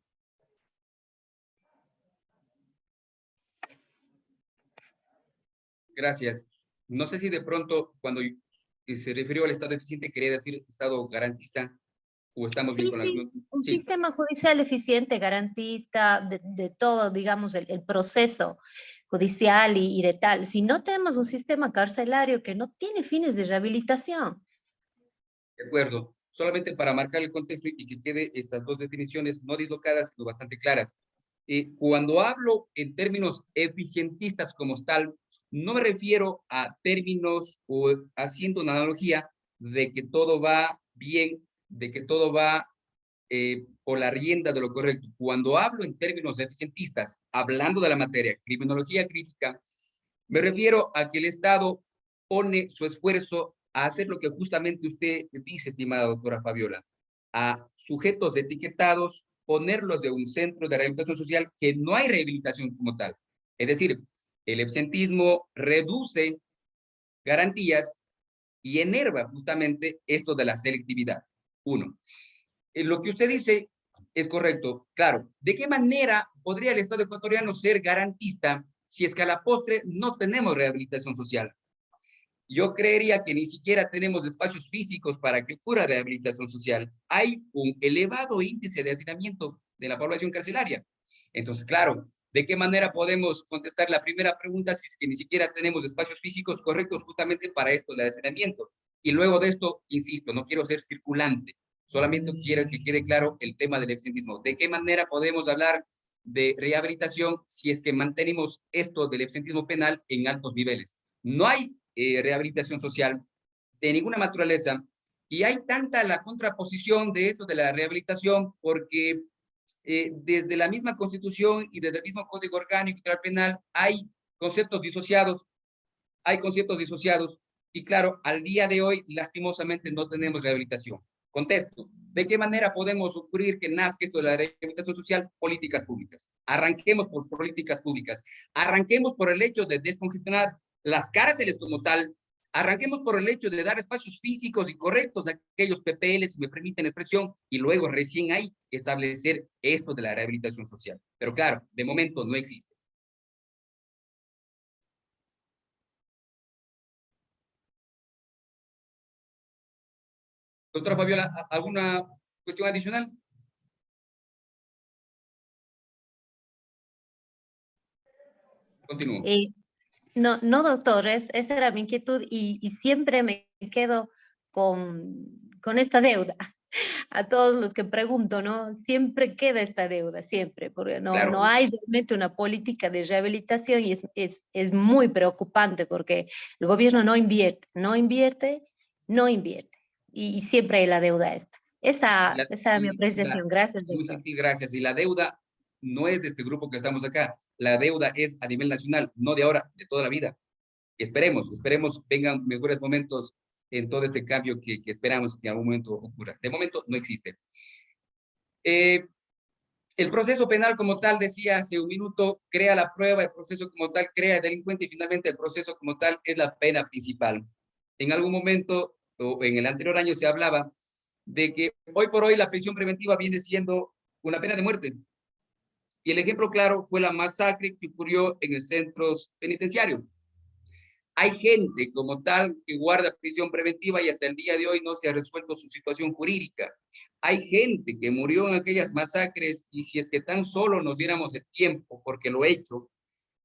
Gracias. No sé si de pronto cuando se refirió al Estado eficiente quería decir Estado garantista o estamos bien Sí, con la... sí, un Sí, sistema judicial eficiente, garantista de todo, digamos, el proceso judicial y de tal. Si no tenemos un sistema carcelario que no tiene fines de rehabilitación. de acuerdo. Solamente para marcar el contexto y que quede estas dos definiciones no dislocadas, sino bastante claras. Cuando hablo en términos eficientistas como tal, no me refiero a términos o haciendo una analogía de que todo va bien, de que todo va por la rienda de lo correcto. Cuando hablo en términos eficientistas, hablando de la materia criminología crítica, me refiero a que el Estado pone su esfuerzo a hacer lo que justamente usted dice, estimada doctora Fabiola, a sujetos etiquetados, ponerlos de un centro de rehabilitación social que no hay rehabilitación como tal. Es decir, el absentismo reduce garantías y enerva justamente esto de la selectividad. Uno. Lo que usted dice es correcto. Claro, ¿de qué manera podría el Estado ecuatoriano ser garantista si es que a la postre no tenemos rehabilitación social? Yo creería que ni siquiera tenemos espacios físicos para que ocurra rehabilitación social. Hay un elevado índice de hacinamiento de la población carcelaria. Entonces, claro, ¿de qué manera podemos contestar la primera pregunta si es que ni siquiera tenemos espacios físicos correctos justamente para esto del hacinamiento? Y luego de esto, insisto, no quiero ser circulante, solamente quiero que quede claro el tema del absentismo. ¿De qué manera podemos hablar de rehabilitación si es que mantenemos esto del absentismo penal en altos niveles? No hay rehabilitación social de ninguna naturaleza y hay tanta la contraposición de esto de la rehabilitación porque desde la misma Constitución y desde el mismo Código Orgánico Penal hay conceptos disociados y claro, al día de hoy lastimosamente no tenemos rehabilitación. Contesto, ¿de qué manera podemos ocurrir que nazca esto de la rehabilitación social? Políticas públicas. Arranquemos por políticas públicas. Arranquemos por el hecho de descongestionar las cárceles como tal. Arranquemos por el hecho de dar espacios físicos y correctos a aquellos PPL, si me permiten expresión, y luego recién ahí establecer esto de la rehabilitación social. Pero claro, de momento no existe. Doctora Fabiola, ¿alguna cuestión adicional? Continúo. No, no, doctor, esa era mi inquietud y siempre me quedo con esta deuda. A todos los que pregunto, ¿no? Siempre queda esta deuda, siempre, porque no Claro, hay realmente una política de rehabilitación y es muy preocupante porque el gobierno no invierte, no invierte, no invierte y siempre hay la deuda esta. Esa era mi apreciación. Gracias, muy doctor. gentil, gracias. Y la deuda no es de este grupo que estamos acá. La deuda es a nivel nacional, no de ahora, de toda la vida. Esperemos vengan mejores momentos en todo este cambio que esperamos que en algún momento ocurra. De momento no existe. El proceso penal como tal, decía hace un minuto, crea la prueba, el proceso como tal crea el delincuente y finalmente el proceso como tal es la pena principal. En algún momento, o en el anterior año se hablaba de que hoy por hoy la prisión preventiva viene siendo una pena de muerte. Y el ejemplo claro fue la masacre que ocurrió en el centros penitenciarios. Hay gente como tal que guarda prisión preventiva y hasta el día de hoy no se ha resuelto su situación jurídica. Hay gente que murió en aquellas masacres y si es que tan solo nos diéramos el tiempo, porque lo he hecho,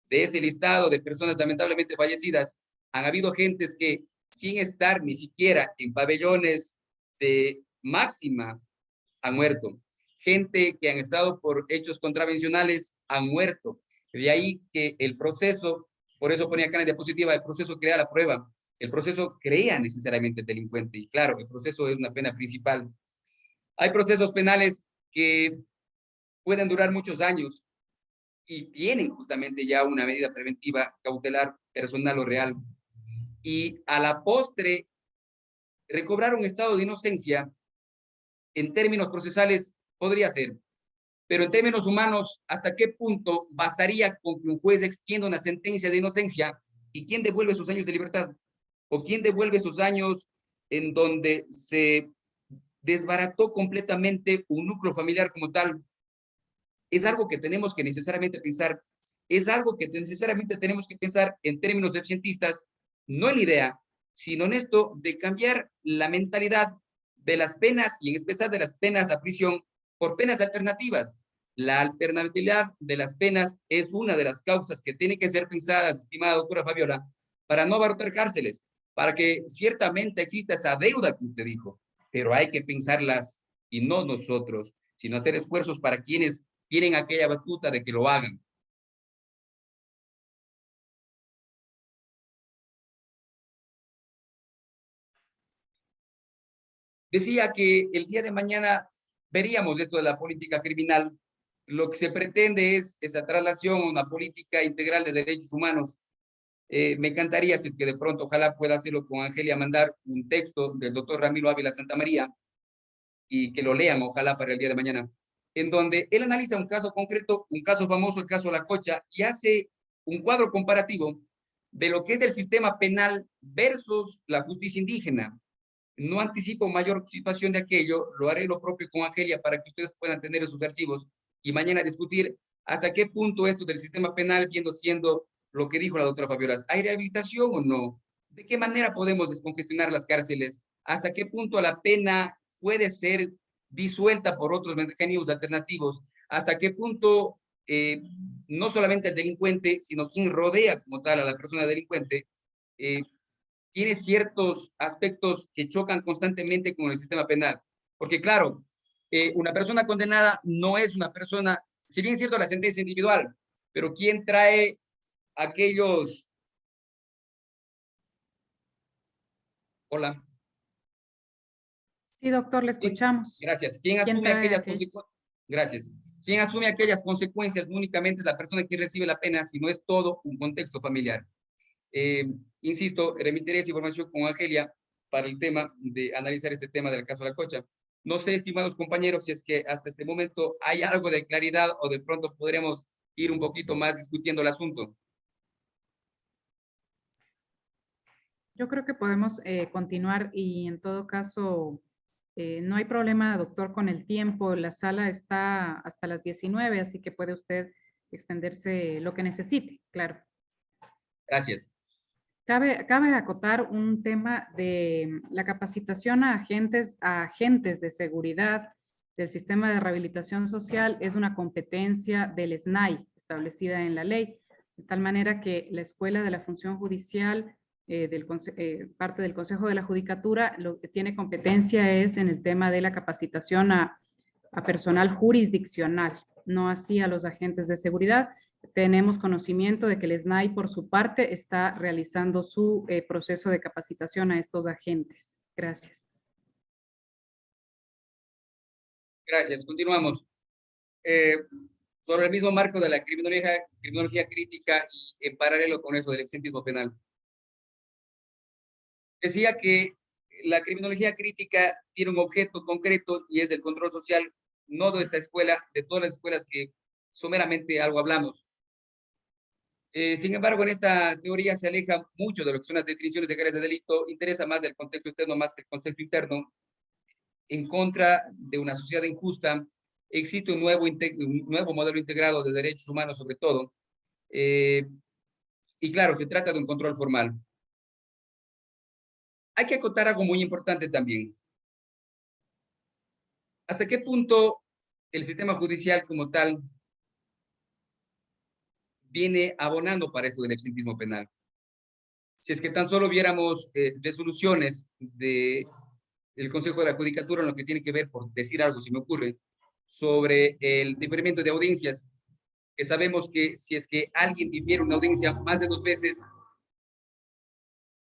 de ese listado de personas lamentablemente fallecidas, han habido gentes que sin estar ni siquiera en pabellones de máxima han muerto. Gente que han estado por hechos contravencionales han muerto. De ahí que el proceso, por eso ponía acá en la diapositiva, el proceso crea la prueba. El proceso crea necesariamente el delincuente. Y claro, el proceso es una pena principal. Hay procesos penales que pueden durar muchos años y tienen justamente ya una medida preventiva cautelar personal o real. Y a la postre, recobrar un estado de inocencia en términos procesales podría ser, pero en términos humanos, ¿hasta qué punto bastaría con que un juez extienda una sentencia de inocencia ¿Y quién devuelve esos años de libertad? ¿O quién devuelve esos años en donde se desbarató completamente un núcleo familiar como tal? Es algo que tenemos que necesariamente pensar, es algo que necesariamente tenemos que pensar en términos eficientistas, no en la idea, sino en esto de cambiar la mentalidad de las penas y en especial de las penas a prisión por penas alternativas. La alternatividad de las penas es una de las causas que tiene que ser pensadas, estimada doctora Fabiola, para no abarrotar cárceles, para que ciertamente exista esa deuda que usted dijo, pero hay que pensarlas y no nosotros, sino hacer esfuerzos para quienes tienen aquella batuta de que lo hagan. Decía que el día de mañana veríamos esto de la política criminal. Lo que se pretende es esa traslación a una política integral de derechos humanos. Me encantaría, si es que de pronto, ojalá pueda hacerlo con Angelia, mandar un texto del doctor Ramiro Ávila Santamaría y que lo lean, ojalá, para el día de mañana, en donde él analiza un caso concreto, un caso famoso, el caso La Cocha, y hace un cuadro comparativo de lo que es el sistema penal versus la justicia indígena. No anticipo mayor situación de aquello, lo haré lo propio con Angelia para que ustedes puedan tener esos archivos y mañana discutir hasta qué punto esto del sistema penal, viendo siendo lo que dijo la doctora Fabiola, ¿hay rehabilitación o no? ¿De qué manera podemos descongestionar las cárceles? ¿Hasta qué punto la pena puede ser disuelta por otros mecanismos alternativos? ¿Hasta qué punto no solamente el delincuente, sino quien rodea como tal a la persona delincuente, tiene ciertos aspectos que chocan constantemente con el sistema penal? Porque claro, una persona condenada no es una persona, si bien es cierto la sentencia individual, pero ¿quién trae aquellos... Hola. Sí, doctor, le escuchamos. Gracias. ¿Quién ¿Quién asume trae aquellas aquellos? consecuencias? Gracias. ¿Quién asume aquellas consecuencias? No únicamente es la persona que recibe la pena, sino es todo un contexto familiar. Insisto, remitiré esa información con Angelia para el tema de analizar este tema del caso de La Cocha. No sé, estimados compañeros, si es que hasta este momento hay algo de claridad o de pronto podremos ir un poquito más discutiendo el asunto. Yo creo que podemos continuar y en todo caso no hay problema, doctor, con el tiempo. La sala está hasta las 19, así que puede usted extenderse lo que necesite, claro. Gracias. Cabe acotar un tema de la capacitación a agentes de seguridad del sistema de rehabilitación social es una competencia del SNAI establecida en la ley, de tal manera que la Escuela de la Función Judicial, parte del Consejo de la Judicatura, lo que tiene competencia es en el tema de la capacitación a personal jurisdiccional, no así a los agentes de seguridad. Tenemos conocimiento de que el SNAI, por su parte, está realizando su proceso de capacitación a estos agentes. Gracias. Gracias. Continuamos. Sobre el mismo marco de la criminología crítica y en paralelo con eso del eficientismo penal. Decía que la criminología crítica tiene un objeto concreto y es el control social, no de esta escuela, de todas las escuelas que someramente algo hablamos. Sin embargo, en esta teoría se aleja mucho de lo que son las definiciones de graves de delito, interesa más el contexto externo más que el contexto interno. En contra de una sociedad injusta, existe un nuevo modelo integrado de derechos humanos sobre todo, y claro, se trata de un control formal. Hay que acotar algo muy importante también. ¿Hasta qué punto el sistema judicial como tal viene abonando para eso del eficientismo penal? Si es que tan solo viéramos resoluciones del Consejo de la Judicatura en lo que tiene que ver, por decir algo, si me ocurre, sobre el diferimiento de audiencias, que sabemos que si es que alguien difiere una audiencia más de 2 veces,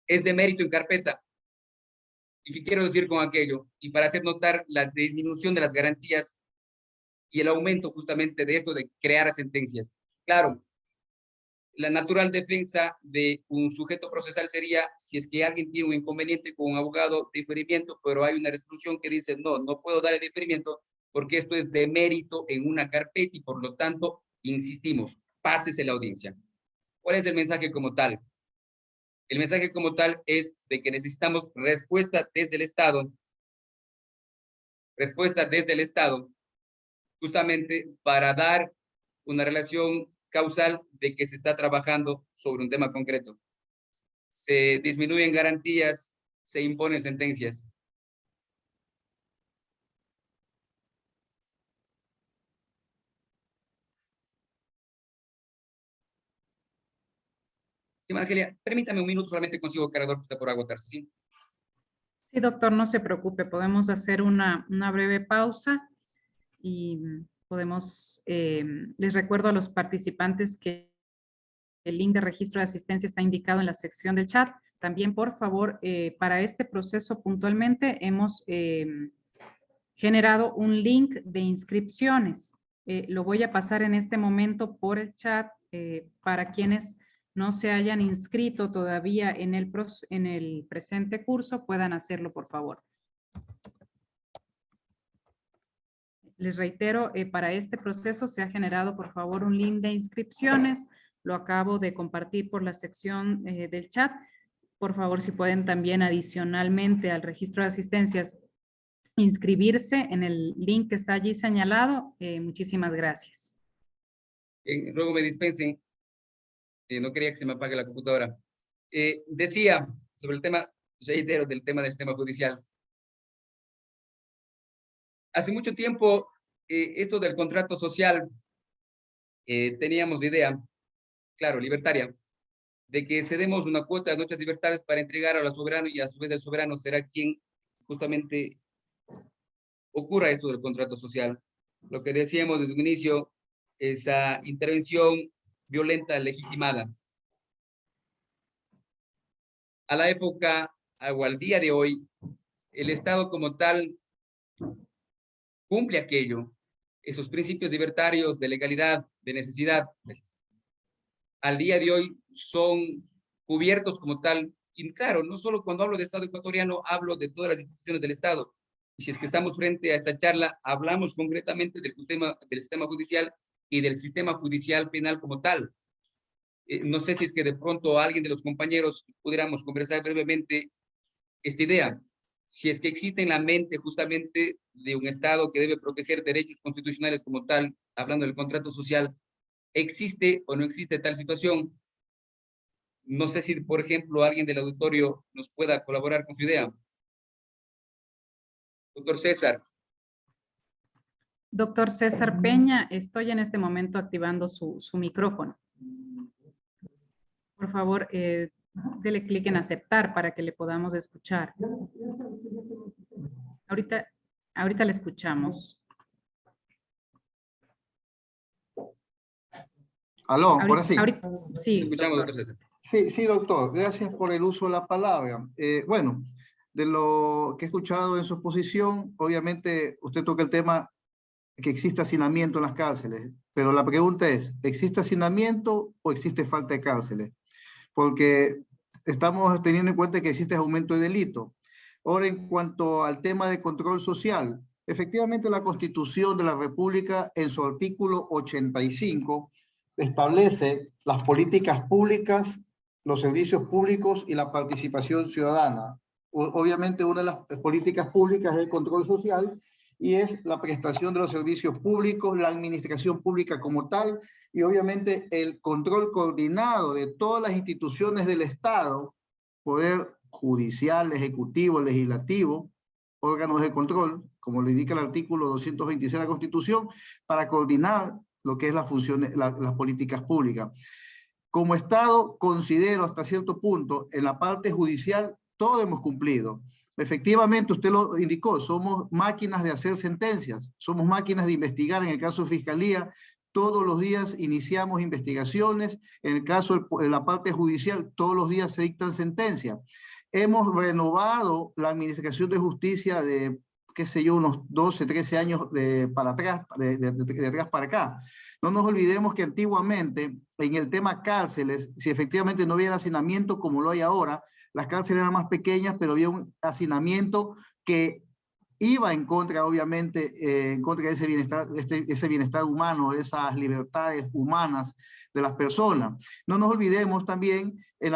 es de mérito en carpeta. ¿Y qué quiero decir con aquello? Y para hacer notar la disminución de las garantías y el aumento justamente de esto de crear sentencias. Claro, la natural defensa de un sujeto procesal sería si es que alguien tiene un inconveniente con un abogado de diferimiento, pero hay una resolución que dice no, no puedo dar el diferimiento porque esto es de mérito en una carpeta y por lo tanto, insistimos, pásese la audiencia. ¿Cuál es el mensaje como tal? El mensaje como tal es de que necesitamos respuesta desde el Estado, justamente para dar una relación causal de que se está trabajando sobre un tema concreto. Se disminuyen garantías, se imponen sentencias. Evangelia, permítame un minuto, solamente consigo cargador que está por agotarse, ¿sí? Sí, doctor, no se preocupe, podemos hacer una breve pausa y podemos, les recuerdo a los participantes que el link de registro de asistencia está indicado en la sección del chat. También, por favor, para este proceso puntualmente hemos generado un link de inscripciones. Lo voy a pasar en este momento por el chat para quienes no se hayan inscrito todavía en el presente curso, puedan hacerlo, por favor. Les reitero, para este proceso se ha generado, por favor, un link de inscripciones. Lo acabo de compartir por la sección del chat. Por favor, si pueden también adicionalmente al registro de asistencias inscribirse en el link que está allí señalado. Muchísimas gracias. Luego me dispensen. No quería que se me apague la computadora. Decía sobre el tema, reitero, del tema del sistema judicial. Hace mucho tiempo, esto del contrato social, teníamos la idea, claro, libertaria, de que cedemos una cuota de nuestras libertades para entregar a la soberano y a su vez el soberano será quien justamente ocurra esto del contrato social. Lo que decíamos desde un inicio, esa intervención violenta legitimada. A la época o al día de hoy, el Estado como tal cumple aquello, esos principios libertarios de legalidad, de necesidad. Al día de hoy son cubiertos como tal. Y claro, no solo cuando hablo de Estado ecuatoriano, hablo de todas las instituciones del Estado. Y si es que estamos frente a esta charla, hablamos concretamente del sistema judicial y del sistema judicial penal como tal. No sé si es que de pronto alguien de los compañeros pudiéramos conversar brevemente esta idea. Si es que existe en la mente justamente de un Estado que debe proteger derechos constitucionales como tal, hablando del contrato social, ¿existe o no existe tal situación? No sé si, por ejemplo, alguien del auditorio nos pueda colaborar con su idea. Doctor César. Doctor César Peña, estoy en este momento activando su micrófono. Por favor, dele clic en aceptar para que le podamos escuchar. Ahorita le escuchamos. Aló, ahora sí. Sí, escuchamos, doctor César. Sí, doctor. Gracias por el uso de la palabra. Bueno, de lo que he escuchado en su exposición, obviamente usted toca el tema que existe hacinamiento en las cárceles, pero la pregunta es, ¿existe hacinamiento o existe falta de cárceles? Porque estamos teniendo en cuenta que existe aumento de delito. Ahora, en cuanto al tema de control social, efectivamente la Constitución de la República en su artículo 85 establece las políticas públicas, los servicios públicos y la participación ciudadana. Obviamente una de las políticas públicas es el control social y es la prestación de los servicios públicos, la administración pública como tal y obviamente el control coordinado de todas las instituciones del Estado, poder judicial, ejecutivo, legislativo, órganos de control, como lo indica el artículo 226 de la Constitución, para coordinar lo que es las funciones, las políticas públicas. Como Estado, considero hasta cierto punto, en la parte judicial, todo hemos cumplido. Efectivamente, usted lo indicó, somos máquinas de hacer sentencias, somos máquinas de investigar. En el caso de Fiscalía, todos los días iniciamos investigaciones. En el caso de la parte judicial, todos los días se dictan sentencias. Hemos renovado la administración de justicia de, qué sé yo, unos 12, 13 años para atrás, de atrás para acá. No nos olvidemos que antiguamente, en el tema cárceles, si efectivamente no hubiera hacinamiento como lo hay ahora, las cárceles eran más pequeñas, pero había un hacinamiento que iba en contra, obviamente, en contra de ese bienestar, ese bienestar humano, esas libertades humanas de las personas. No nos olvidemos también en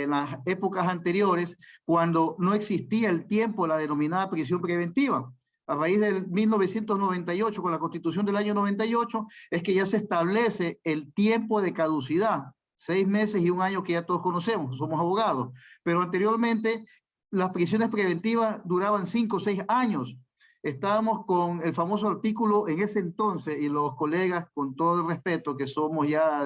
las épocas anteriores, cuando no existía el tiempo, la denominada prisión preventiva. A raíz del 1998, con la Constitución del año 98, es que ya se establece el tiempo de caducidad, 6 meses y 1 año que ya todos conocemos, somos abogados. Pero anteriormente las prisiones preventivas duraban 5 o 6 años. Estábamos con el famoso artículo en ese entonces, y los colegas, con todo el respeto, que somos ya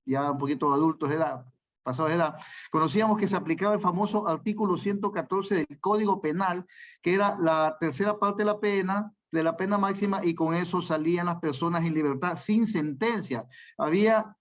un poquito adultos de edad, pasados de edad, conocíamos que se aplicaba el famoso artículo 114 del Código Penal, que era la tercera parte de la pena máxima, y con eso salían las personas en libertad sin sentencia. Había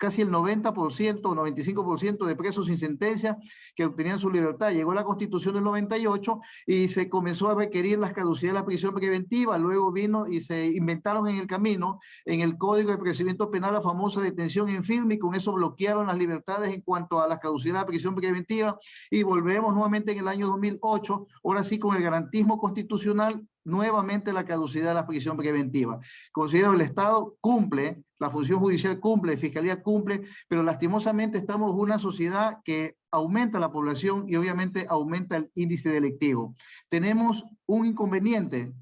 casi el 90% o 95% de presos sin sentencia que obtenían su libertad. Llegó la Constitución del 98 y se comenzó a requerir las caducidades de la prisión preventiva. Luego vino y se inventaron en el camino, en el Código de Procedimiento Penal, la famosa detención en firme, y con eso bloquearon las libertades en cuanto a las caducidades de la prisión preventiva. Y volvemos nuevamente en el año 2008, ahora sí con el garantismo constitucional, nuevamente la caducidad de la prisión preventiva. Considero el Estado cumple, la función judicial cumple, la Fiscalía cumple, pero lastimosamente estamos en una sociedad que aumenta la población y obviamente aumenta el índice delictivo. Tenemos un inconveniente,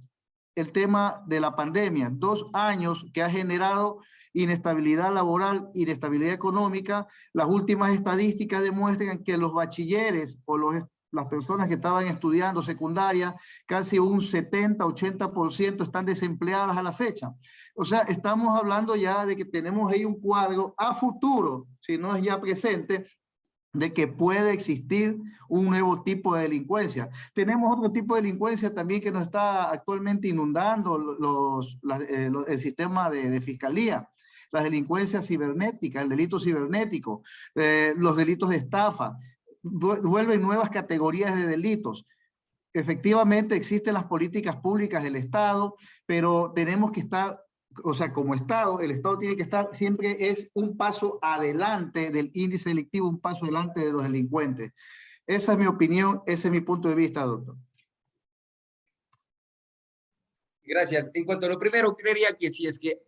el tema de la pandemia, 2 años que ha generado inestabilidad laboral, inestabilidad económica. Las últimas estadísticas demuestran que los bachilleres o las personas que estaban estudiando secundaria, casi un 70-80% están desempleadas a la fecha. O sea, estamos hablando ya de que tenemos ahí un cuadro a futuro, si no es ya presente, de que puede existir un nuevo tipo de delincuencia. Tenemos otro tipo de delincuencia también que nos está actualmente inundando el sistema de fiscalía. Las delincuencias cibernéticas, el delito cibernético, los delitos de estafa, vuelven nuevas categorías de delitos. Efectivamente existen las políticas públicas del Estado, pero tenemos que estar, o sea, como Estado, el Estado tiene que estar siempre, es un paso adelante del índice delictivo, un paso adelante de los delincuentes. Esa es mi opinión, ese es mi punto de vista, doctor. Gracias. En cuanto a lo primero, creería que si es que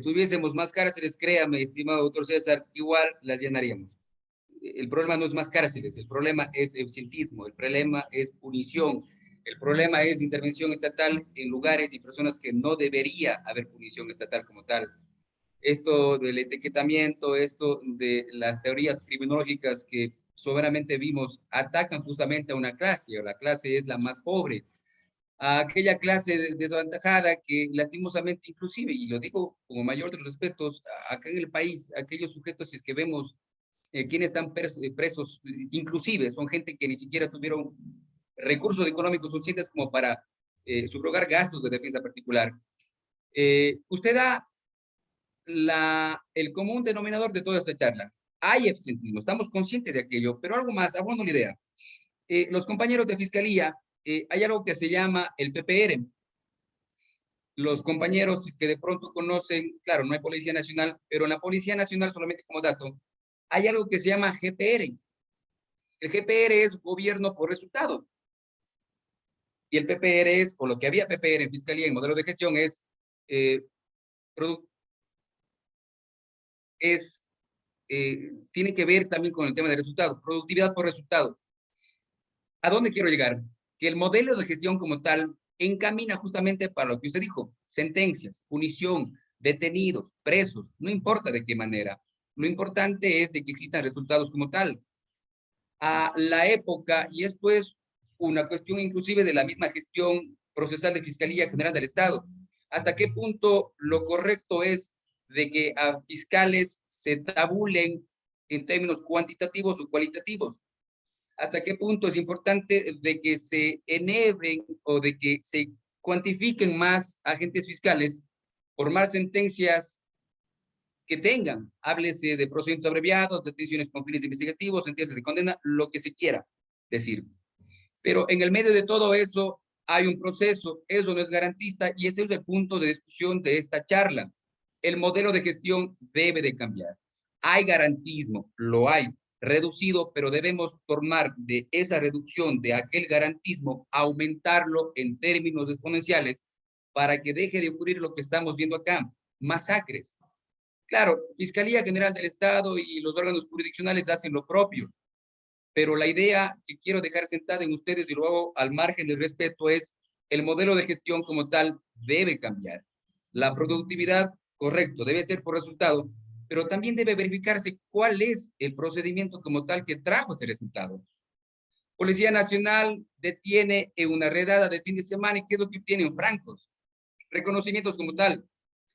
tuviésemos más cárceles, créame, estimado doctor César, igual las llenaríamos. El problema no es más cárceles, el problema es eficientismo, el problema es punición, el problema es intervención estatal en lugares y personas que no debería haber punición estatal como tal. Esto del etiquetamiento, esto de las teorías criminológicas que soberanamente vimos, atacan justamente a una clase, o la clase es la más pobre, a aquella clase desavantajada que lastimosamente inclusive, y lo digo como mayor de los respetos, acá en el país, aquellos sujetos, si es que vemos quienes están presos, inclusive son gente que ni siquiera tuvieron recursos económicos suficientes como para subrogar gastos de defensa particular. Usted da el común denominador de toda esta charla. Hay absentismo, estamos conscientes de aquello, pero algo más, abono la idea. Los compañeros de Fiscalía, hay algo que se llama el PPR. Los compañeros, si es que de pronto conocen, claro, no hay Policía Nacional, pero en la Policía Nacional, solamente como dato, hay algo que se llama GPR. El GPR es gobierno por resultado. Y el PPR es, o lo que había PPR en Fiscalía en modelo de gestión tiene que ver también con el tema de resultado, productividad por resultado. ¿A dónde quiero llegar? Que el modelo de gestión como tal encamina justamente para lo que usted dijo, sentencias, punición, detenidos, presos, no importa de qué manera. Lo importante es de que existan resultados como tal. A la época, y es pues una cuestión inclusive de la misma gestión procesal de Fiscalía General del Estado, hasta qué punto lo correcto es de que a fiscales se tabulen en términos cuantitativos o cualitativos. Hasta qué punto es importante de que se enhebren o de que se cuantifiquen más agentes fiscales por más sentencias que tengan, háblese de procedimientos abreviados, detenciones con fines investigativos, sentencias de condena, lo que se quiera decir. Pero en el medio de todo eso hay un proceso, eso no es garantista y ese es el punto de discusión de esta charla. El modelo de gestión debe de cambiar. Hay garantismo, lo hay, reducido, pero debemos tomar de esa reducción, de aquel garantismo, aumentarlo en términos exponenciales para que deje de ocurrir lo que estamos viendo acá, masacres. Claro, Fiscalía General del Estado y los órganos jurisdiccionales hacen lo propio, pero la idea que quiero dejar sentada en ustedes, y lo hago al margen del respeto, es el modelo de gestión como tal debe cambiar. La productividad, correcto, debe ser por resultado, pero también debe verificarse cuál es el procedimiento como tal que trajo ese resultado. Policía Nacional detiene en una redada de fin de semana, y ¿qué es lo que obtienen? Francos, reconocimientos como tal.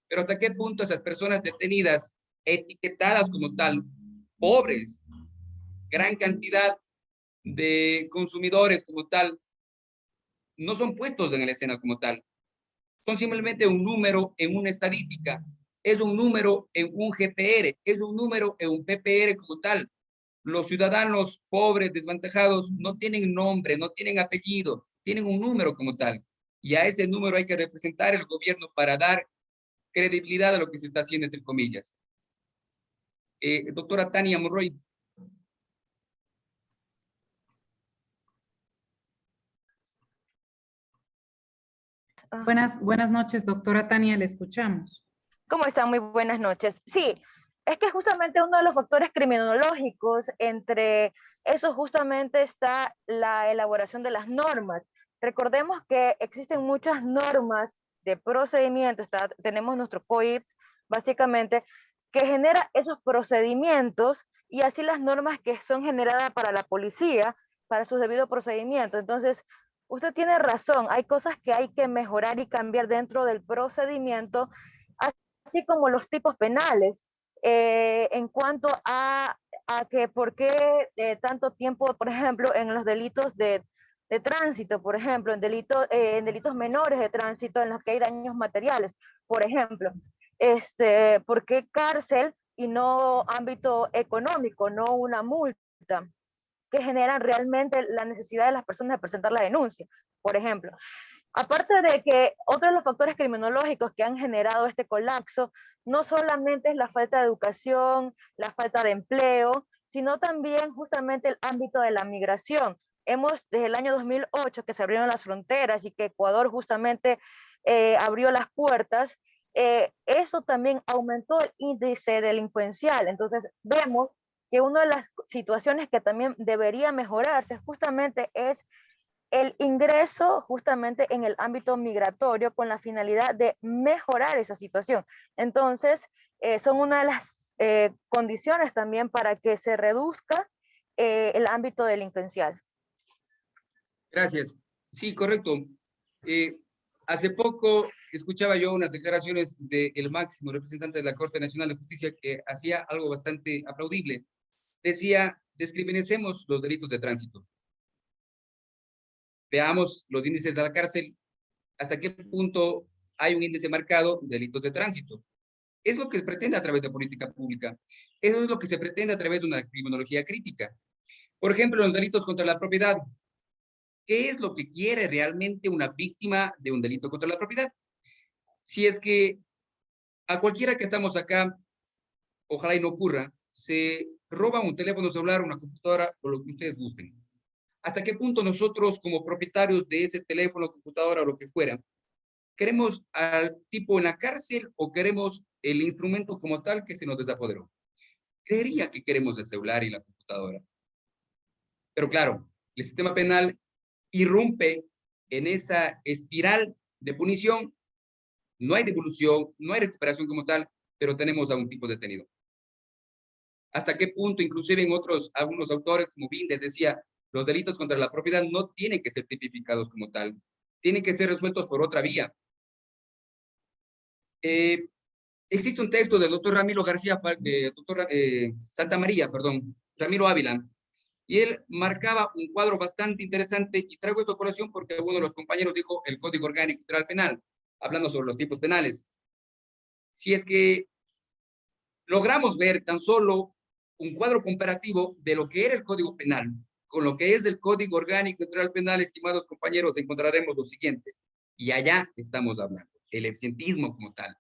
Pero ¿hasta qué punto esas personas detenidas, etiquetadas como tal, pobres, gran cantidad de consumidores como tal, no son puestos en la escena como tal? Son simplemente un número en una estadística, es un número en un GPR, es un número en un PPR como tal. Los ciudadanos pobres, desventajados, no tienen nombre, no tienen apellido, tienen un número como tal. Y a ese número hay que representar el gobierno para dar credibilidad a lo que se está haciendo, entre comillas. Doctora Tania Monroy. Buenas noches, doctora Tania, le escuchamos. ¿Cómo están? Muy buenas noches. Sí, es que justamente uno de los factores criminológicos, entre eso justamente está la elaboración de las normas. Recordemos que existen muchas normas de procedimiento, tenemos nuestro COIP, básicamente, que genera esos procedimientos y así las normas que son generadas para la policía, para sus debidos procedimientos. Entonces, usted tiene razón, hay cosas que hay que mejorar y cambiar dentro del procedimiento, así como los tipos penales, en cuanto a que por qué tanto tiempo, por ejemplo, en los delitos de tránsito, por ejemplo, en delitos menores de tránsito en los que hay daños materiales, por ejemplo, ¿por qué cárcel y no ámbito económico, no una multa? Que generan realmente la necesidad de las personas de presentar la denuncia, por ejemplo. Aparte de que otro de los factores criminológicos que han generado este colapso no solamente es la falta de educación, la falta de empleo, sino también justamente el ámbito de la migración. Desde el año 2008 que se abrieron las fronteras y que Ecuador justamente abrió las puertas, eso también aumentó el índice delincuencial. Entonces vemos que una de las situaciones que también debería mejorarse justamente es el ingreso justamente en el ámbito migratorio con la finalidad de mejorar esa situación. Entonces, son una de las condiciones también para que se reduzca el ámbito delincuencial. Gracias. Sí, correcto. Hace poco escuchaba yo unas declaraciones del máximo representante de la Corte Nacional de Justicia que hacía algo bastante aplaudible. Decía, descriminalicemos los delitos de tránsito. Veamos los índices de la cárcel, hasta qué punto hay un índice marcado de delitos de tránsito. Es lo que se pretende a través de política pública. Eso es lo que se pretende a través de una criminología crítica. Por ejemplo, los delitos contra la propiedad. ¿Qué es lo que quiere realmente una víctima de un delito contra la propiedad? Si es que a cualquiera que estamos acá, ojalá y no ocurra, se roba un teléfono celular, una computadora o lo que ustedes gusten. ¿Hasta qué punto nosotros, como propietarios de ese teléfono, computadora o lo que fuera, queremos al tipo en la cárcel o queremos el instrumento como tal que se nos desapoderó? Creería que queremos el celular y la computadora. Pero claro, el sistema penal irrumpe en esa espiral de punición. No hay devolución, no hay recuperación como tal, pero tenemos a un tipo detenido. ¿Hasta qué punto, inclusive en algunos autores, como Binder decía, los delitos contra la propiedad no tienen que ser tipificados como tal, tienen que ser resueltos por otra vía? Existe un texto del doctor Ramiro García, Santa María, perdón, Ramiro Ávila, y él marcaba un cuadro bastante interesante, y traigo esta colación porque uno de los compañeros dijo el Código Orgánico Integral Penal, hablando sobre los tipos penales. Si es que logramos ver tan solo un cuadro comparativo de lo que era el Código Penal con lo que es el Código Orgánico Integral Penal, estimados compañeros, encontraremos lo siguiente. Y allá estamos hablando, el eficientismo como tal.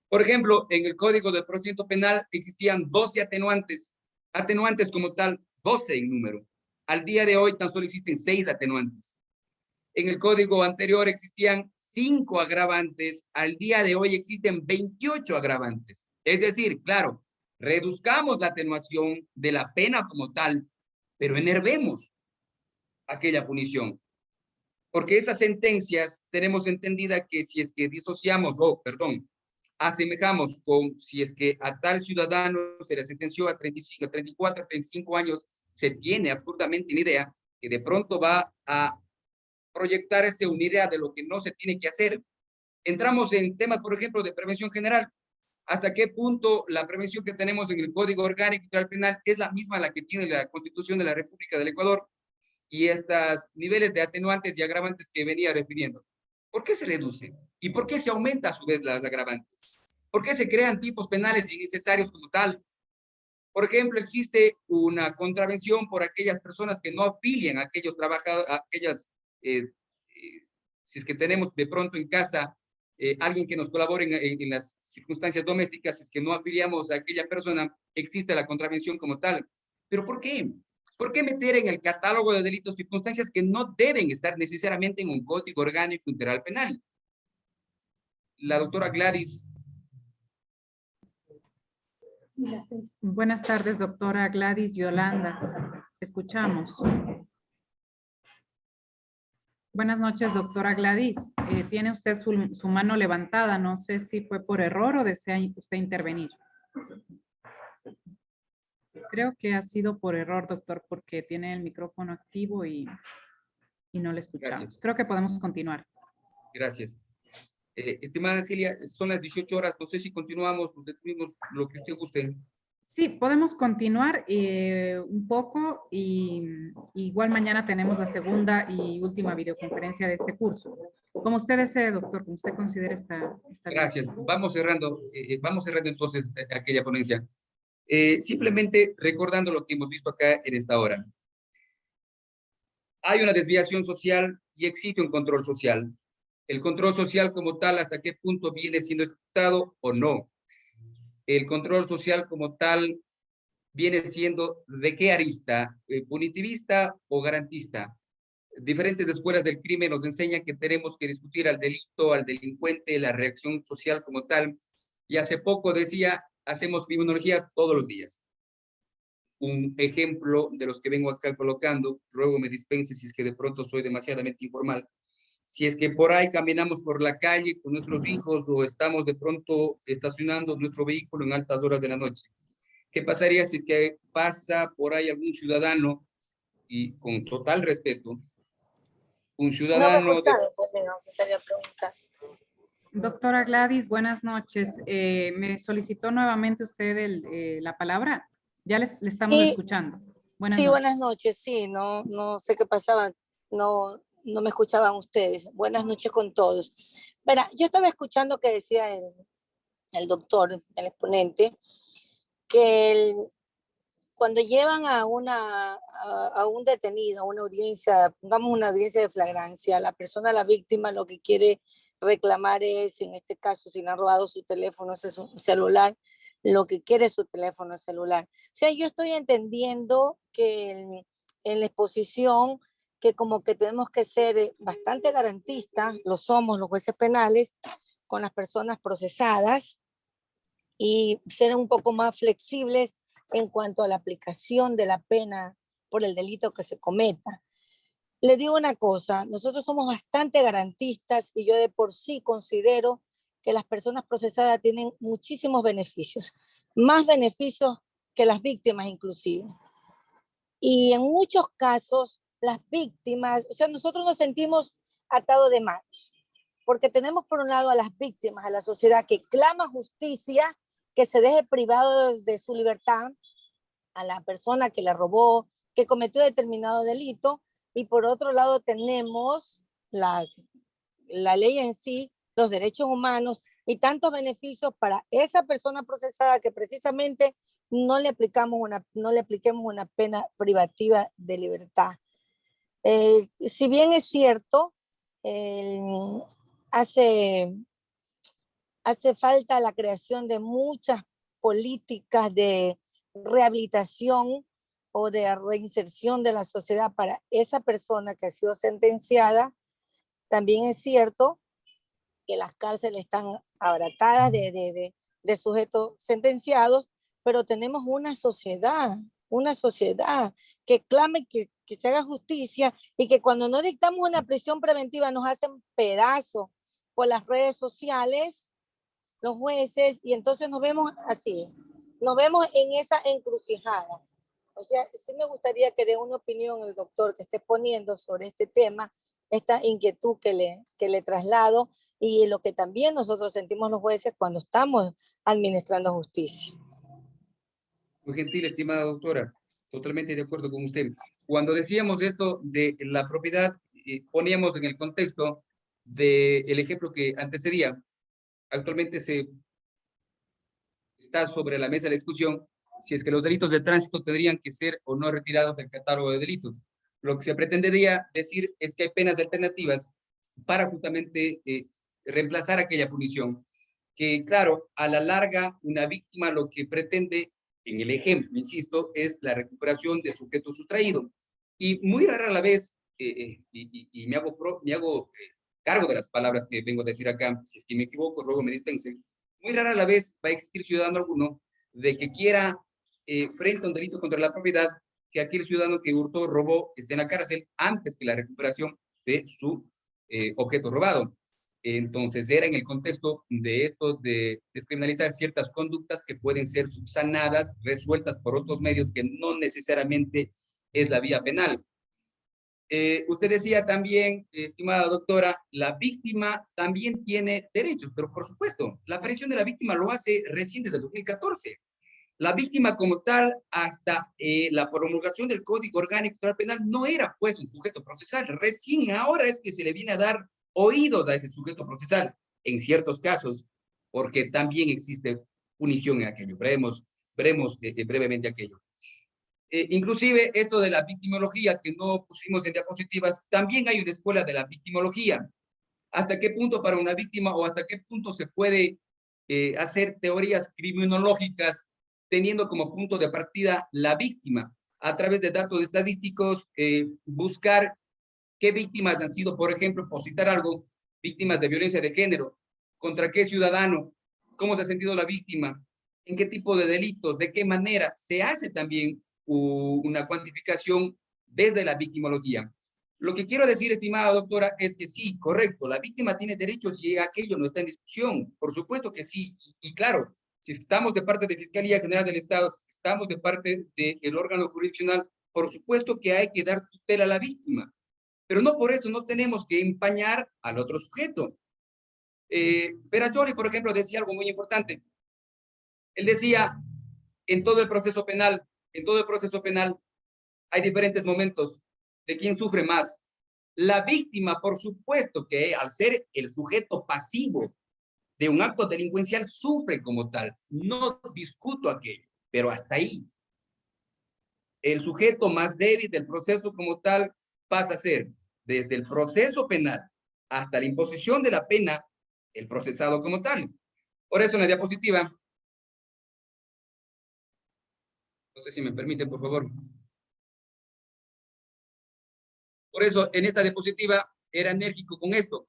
Por ejemplo, en el Código del Procedimiento Penal existían 12 atenuantes. Atenuantes como tal, 12 en número. Al día de hoy tan solo existen 6 atenuantes. En el código anterior existían 5 agravantes, al día de hoy existen 28 agravantes. Es decir, claro, reduzcamos la atenuación de la pena como tal, pero enervemos aquella punición. Porque esas sentencias tenemos entendida que si es que disociamos, asemejamos con si es que a tal ciudadano se le sentenció a 35, 34, 35 años, se tiene absurdamente una idea que de pronto va a proyectarse una idea de lo que no se tiene que hacer. Entramos en temas, por ejemplo, de prevención general. ¿Hasta qué punto la prevención que tenemos en el Código Orgánico Penal es la misma la que tiene la Constitución de la República del Ecuador? Y estos niveles de atenuantes y agravantes que venía refiriendo. ¿Por qué se reducen? ¿Y por qué se aumenta a su vez las agravantes? ¿Por qué se crean tipos penales innecesarios como tal? Por ejemplo, existe una contravención por aquellas personas que no afilian a aquellos trabajadores, si es que tenemos de pronto en casa alguien que nos colabore en las circunstancias domésticas, si es que no afiliamos a aquella persona, existe la contravención como tal. ¿Pero por qué? ¿Por qué meter en el catálogo de delitos circunstancias que no deben estar necesariamente en un código orgánico integral penal? La doctora Gladys. Buenas tardes, doctora Gladys Yolanda. Escuchamos. Buenas noches, doctora Gladys. Tiene usted su mano levantada. No sé si fue por error o desea usted intervenir. Creo que ha sido por error, doctor, porque tiene el micrófono activo y no le escuchamos. Gracias. Creo que podemos continuar. Gracias. Estimada Angelia, son las 18 horas. No sé si continuamos, detuvimos lo que usted guste. Sí, podemos continuar un poco y igual mañana tenemos la segunda y última videoconferencia de este curso. Como usted desee, doctor, como usted considere esta Gracias. Vamos cerrando entonces aquella ponencia. Simplemente recordando lo que hemos visto acá en esta hora. Hay una desviación social y existe un control social. El control social como tal, ¿hasta qué punto viene siendo ejecutado o no? El control social como tal viene siendo ¿de qué arista? ¿Punitivista o garantista? Diferentes escuelas del crimen nos enseñan que tenemos que discutir al delito, al delincuente, la reacción social como tal. Y hace poco decía, hacemos criminología todos los días. Un ejemplo de los que vengo acá colocando, ruego me dispense si es que de pronto soy demasiadamente informal. Si es que por ahí caminamos por la calle con nuestros hijos o estamos de pronto estacionando nuestro vehículo en altas horas de la noche, ¿qué pasaría si es que pasa por ahí algún ciudadano y con total respeto, un No me ciudadano de... escucharon, pues me gustaría preguntar. Doctora Gladys, buenas noches. Me solicitó nuevamente usted la palabra. Ya le estamos Sí, escuchando. Buenas sí, noches. buenas noches. Sí, no sé qué pasaba. No me escuchaban ustedes. Buenas noches con todos. Verá, yo estaba escuchando que decía el doctor, el exponente, que cuando llevan a un detenido, a una audiencia, pongamos una audiencia de flagrancia, la persona, la víctima, lo que quiere reclamar es, en este caso, si le han robado su teléfono celular, lo que quiere es su teléfono celular. O sea, yo estoy entendiendo que en la exposición, que como que tenemos que ser bastante garantistas, lo somos los jueces penales, con las personas procesadas y ser un poco más flexibles en cuanto a la aplicación de la pena por el delito que se cometa. Le digo una cosa, nosotros somos bastante garantistas y yo de por sí considero que las personas procesadas tienen muchísimos beneficios, más beneficios que las víctimas inclusive. Y en muchos casos, las víctimas, o sea, nosotros nos sentimos atados de manos, porque tenemos por un lado a las víctimas, a la sociedad que clama justicia, que se deje privado de su libertad a la persona que le robó, que cometió determinado delito, y por otro lado tenemos la ley en sí, los derechos humanos y tantos beneficios para esa persona procesada que precisamente no le apliquemos una pena privativa de libertad. Si bien es cierto, hace falta la creación de muchas políticas de rehabilitación o de reinserción de la sociedad para esa persona que ha sido sentenciada. También es cierto que las cárceles están abaratadas de sujetos sentenciados, pero tenemos una sociedad que clame que se haga justicia, y que cuando no dictamos una prisión preventiva nos hacen pedazos por las redes sociales los jueces, y entonces nos vemos así, nos vemos en esa encrucijada. O sea, sí me gustaría que dé una opinión el doctor que esté poniendo sobre este tema, esta inquietud que le traslado, y lo que también nosotros sentimos los jueces cuando estamos administrando justicia. Muy gentil, estimada doctora. Totalmente de acuerdo con usted. Cuando decíamos esto de la propiedad, poníamos en el contexto del ejemplo que antecedía. Actualmente está sobre la mesa la discusión si es que los delitos de tránsito tendrían que ser o no retirados del catálogo de delitos. Lo que se pretendería decir es que hay penas alternativas para justamente reemplazar aquella punición. Que claro, a la larga, una víctima lo que pretende, en el ejemplo, insisto, es la recuperación de sujeto sustraído. Y muy rara a la vez, y me hago cargo de las palabras que vengo a decir acá, si es que me equivoco, ruego me dispensen, muy rara a la vez va a existir ciudadano alguno de que quiera, frente a un delito contra la propiedad, que aquel ciudadano que hurtó, robó, esté en la cárcel antes que la recuperación de su objeto robado. Entonces era en el contexto de esto de descriminalizar ciertas conductas que pueden ser subsanadas, resueltas por otros medios que no necesariamente es la vía penal. Usted decía también, estimada doctora, la víctima también tiene derechos, pero por supuesto, la aparición de la víctima lo hace recién desde el 2014. La víctima como tal, hasta la promulgación del Código Orgánico Penal, no era pues un sujeto procesal. Recién ahora es que se le viene a dar oídos a ese sujeto procesal, en ciertos casos, porque también existe punición en aquello. Veremos brevemente aquello. Inclusive esto de la victimología que no pusimos en diapositivas, también hay una escuela de la victimología. ¿Hasta qué punto para una víctima o hasta qué punto se puede hacer teorías criminológicas teniendo como punto de partida la víctima? A través de datos estadísticos, buscar qué víctimas han sido, por ejemplo, por citar algo, víctimas de violencia de género, contra qué ciudadano, cómo se ha sentido la víctima, en qué tipo de delitos, de qué manera. Se hace también una cuantificación desde la victimología. Lo que quiero decir, estimada doctora, es que sí, correcto, la víctima tiene derechos y aquello no está en discusión. Por supuesto que sí, y claro, si estamos de parte de Fiscalía General del Estado, si estamos de parte del órgano jurisdiccional, por supuesto que hay que dar tutela a la víctima, pero no por eso no tenemos que empañar al otro sujeto. Ferrachori, por ejemplo, decía algo muy importante. Él decía, en todo el proceso penal hay diferentes momentos de quién sufre más. La víctima, por supuesto que al ser el sujeto pasivo de un acto delincuencial, sufre como tal. No discuto aquello, pero hasta ahí. El sujeto más débil del proceso como tal pasa a ser, desde el proceso penal hasta la imposición de la pena, el procesado como tal. Por eso en la diapositiva, no sé si me permiten, por favor. Por eso, en esta diapositiva era enérgico con esto,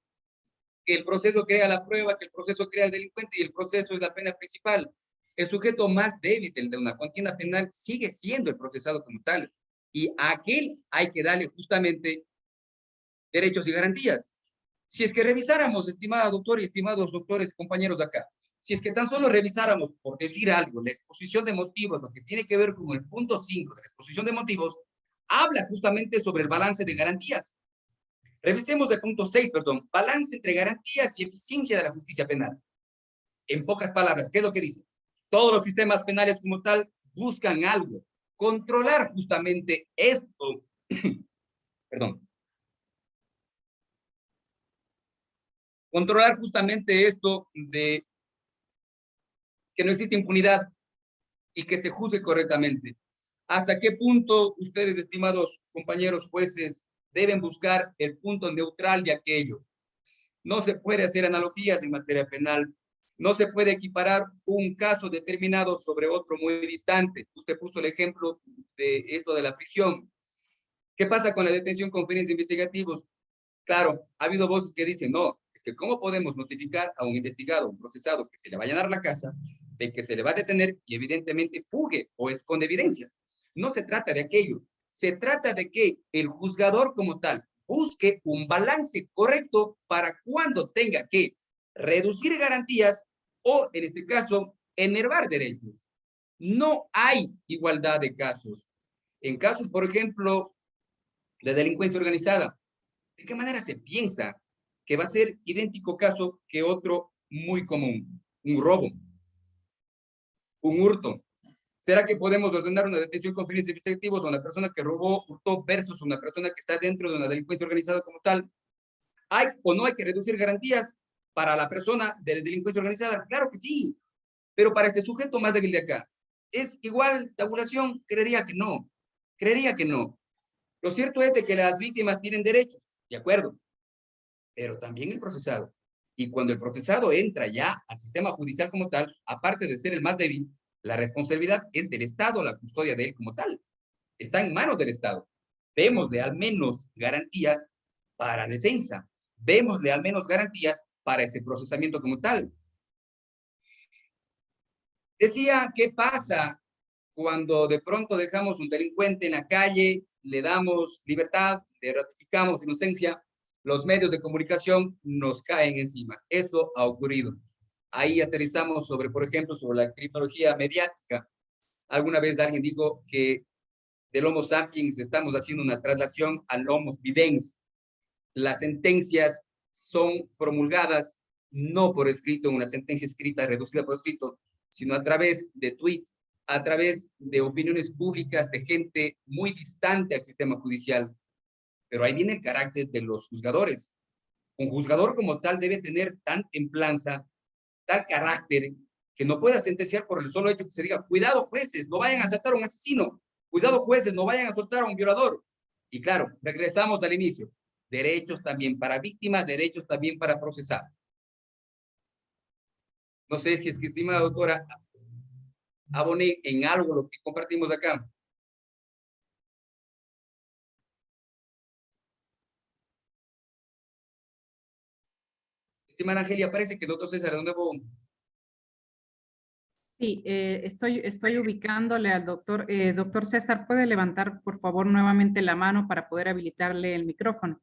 que el proceso crea la prueba, que el proceso crea el delincuente y el proceso es la pena principal. El sujeto más débil de una contienda penal sigue siendo el procesado como tal, y a aquel hay que darle justamente derechos y garantías. Si es que revisáramos, estimada doctora y estimados doctores, compañeros de acá, si es que tan solo revisáramos, por decir algo, la exposición de motivos, lo que tiene que ver con el punto 5 de la exposición de motivos, habla justamente sobre el balance de garantías. Revisemos el punto 6, balance entre garantías y eficiencia de la justicia penal. En pocas palabras, ¿qué es lo que dice? Todos los sistemas penales como tal buscan algo, controlar justamente esto, controlar justamente esto de que no existe impunidad y que se juzgue correctamente. ¿Hasta qué punto ustedes, estimados compañeros jueces, deben buscar el punto neutral de aquello? No se puede hacer analogías en materia penal. No se puede equiparar un caso determinado sobre otro muy distante. Usted puso el ejemplo de esto de la prisión. ¿Qué pasa con la detención con fines investigativos? Claro, ha habido voces que dicen, no, es que ¿cómo podemos notificar a un investigado, un procesado, que se le va a llenar la casa, de que se le va a detener y evidentemente fugue o esconde evidencias? No se trata de aquello. Se trata de que el juzgador como tal busque un balance correcto para cuando tenga que reducir garantías o, en este caso, enervar derechos. No hay igualdad de casos. En casos, por ejemplo, de delincuencia organizada, ¿de qué manera se piensa que va a ser idéntico caso que otro muy común? Un robo, un hurto. ¿Será que podemos ordenar una detención con fines investigativos a una persona que robó, hurtó versus una persona que está dentro de una delincuencia organizada como tal? ¿Hay o no hay que reducir garantías para la persona de la delincuencia organizada? Claro que sí, pero para este sujeto más débil de acá, ¿es igual tabulación? Creería que no. Creería que no. Lo cierto es de que las víctimas tienen derechos, de acuerdo, pero también el procesado. Y cuando el procesado entra ya al sistema judicial como tal, aparte de ser el más débil, la responsabilidad es del Estado, la custodia de él como tal. Está en manos del Estado. Démosle al menos garantías para defensa. Démosle al menos garantías para ese procesamiento como tal. Decía, ¿qué pasa cuando de pronto dejamos un delincuente en la calle, le damos libertad, le ratificamos inocencia? Los medios de comunicación nos caen encima. Eso ha ocurrido. Ahí aterrizamos sobre, por ejemplo, sobre la criminología mediática. Alguna vez alguien dijo que del Homo sapiens estamos haciendo una traslación al Homo videns. Las sentencias son promulgadas no por escrito, una sentencia escrita reducida por escrito, sino a través de tweets, a través de opiniones públicas de gente muy distante al sistema judicial. Pero ahí viene el carácter de los juzgadores. Un juzgador como tal debe tener tal templanza, tal carácter, que no pueda sentenciar por el solo hecho que se diga, cuidado jueces, no vayan a soltar a un asesino, cuidado jueces, no vayan a soltar a un violador. Y claro, regresamos al inicio. Derechos también para víctimas, derechos también para procesar. No sé si es que, estimada doctora, aboné en algo lo que compartimos acá. Estimada Angelia, parece que el doctor César, ¿dónde voy? Sí, estoy ubicándole al doctor. Doctor César, ¿puede levantar, por favor, nuevamente la mano para poder habilitarle el micrófono?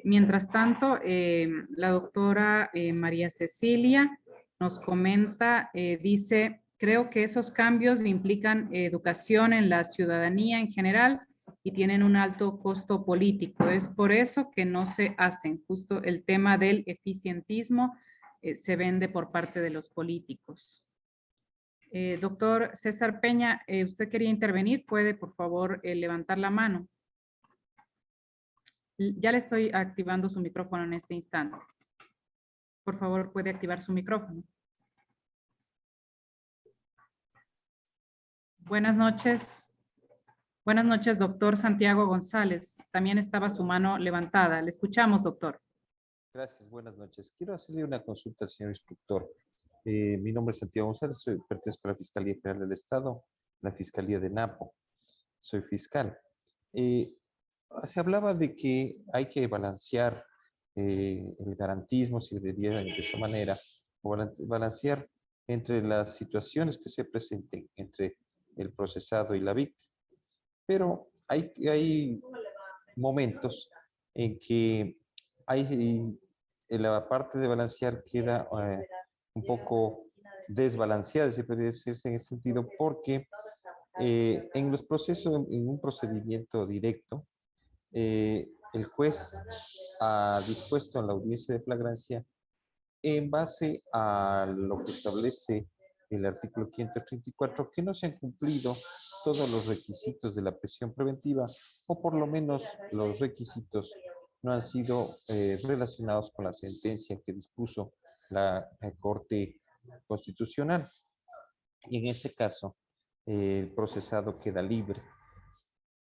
Mientras tanto, la doctora María Cecilia nos comenta, dice, creo que esos cambios implican educación en la ciudadanía en general y tienen un alto costo político. Es por eso que no se hacen. Justo el tema del eficientismo se vende por parte de los políticos. Doctor César Peña, ¿usted quería intervenir? ¿Puede, por favor, levantar la mano? Ya le estoy activando su micrófono en este instante. Por favor, puede activar su micrófono. Buenas noches. Buenas noches, doctor Santiago González. También estaba su mano levantada. Le escuchamos, doctor. Gracias, buenas noches. Quiero hacerle una consulta al señor instructor. Mi nombre es Santiago González, pertenezco a la Fiscalía General del Estado, la Fiscalía de Napo. Soy fiscal. Se hablaba de que hay que balancear el garantismo, si le diría de esa manera, o balancear entre las situaciones que se presenten entre el procesado y la víctima. Pero hay momentos en que la parte de balancear queda un poco desbalanceada, se podría decirse en ese sentido, porque en los procesos, en un procedimiento directo, el juez ha dispuesto en la audiencia de flagrancia en base a lo que establece el artículo 534, que no se han cumplido todos los requisitos de la prisión preventiva, o por lo menos los requisitos no han sido relacionados con la sentencia que dispuso la Corte Constitucional. Y en ese caso, el procesado queda libre.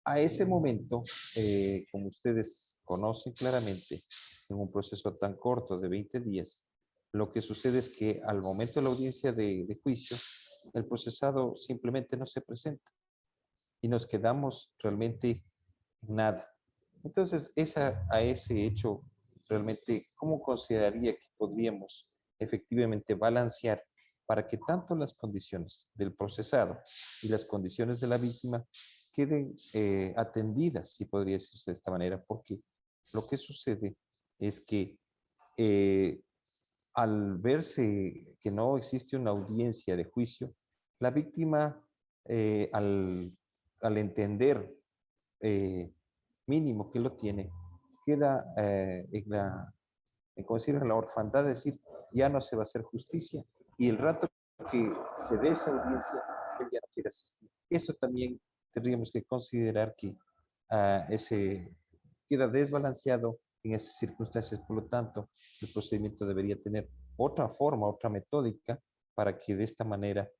A ese momento, como ustedes conocen claramente, en un proceso tan corto de 20 días, lo que sucede es que al momento de la audiencia de juicio, el procesado simplemente no se presenta y nos quedamos realmente en nada. Entonces, a ese hecho, realmente, ¿cómo consideraría que podríamos efectivamente balancear para que tanto las condiciones del procesado y las condiciones de la víctima queden atendidas, si podría decirse de esta manera? Porque lo que sucede es que al verse que no existe una audiencia de juicio, la víctima, al entender mínimo que lo tiene, queda como decir, en la orfandad, de decir, ya no se va a hacer justicia, y el rato que se dé esa audiencia, él ya no quiere asistir. Eso también tendríamos que considerar que ese queda desbalanceado en esas circunstancias. Por lo tanto, el procedimiento debería tener otra forma, otra metódica, para que de esta manera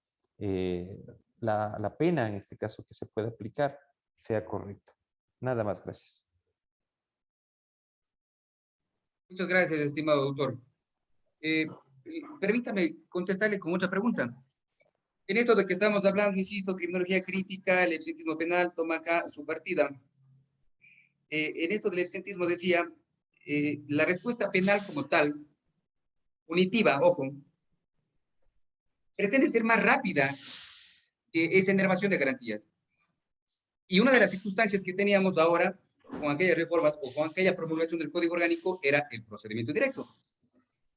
la pena, en este caso, que se pueda aplicar, sea correcta. Nada más, gracias. Muchas gracias, estimado doctor. Permítame contestarle con otra pregunta. En esto de que estamos hablando, insisto, criminología crítica, el eficientismo penal toma acá su partida. En esto del eficientismo decía, la respuesta penal como tal, punitiva, ojo, pretende ser más rápida que esa enervación de garantías. Y una de las circunstancias que teníamos ahora, con aquellas reformas o con aquella promulgación del Código Orgánico, era el procedimiento directo.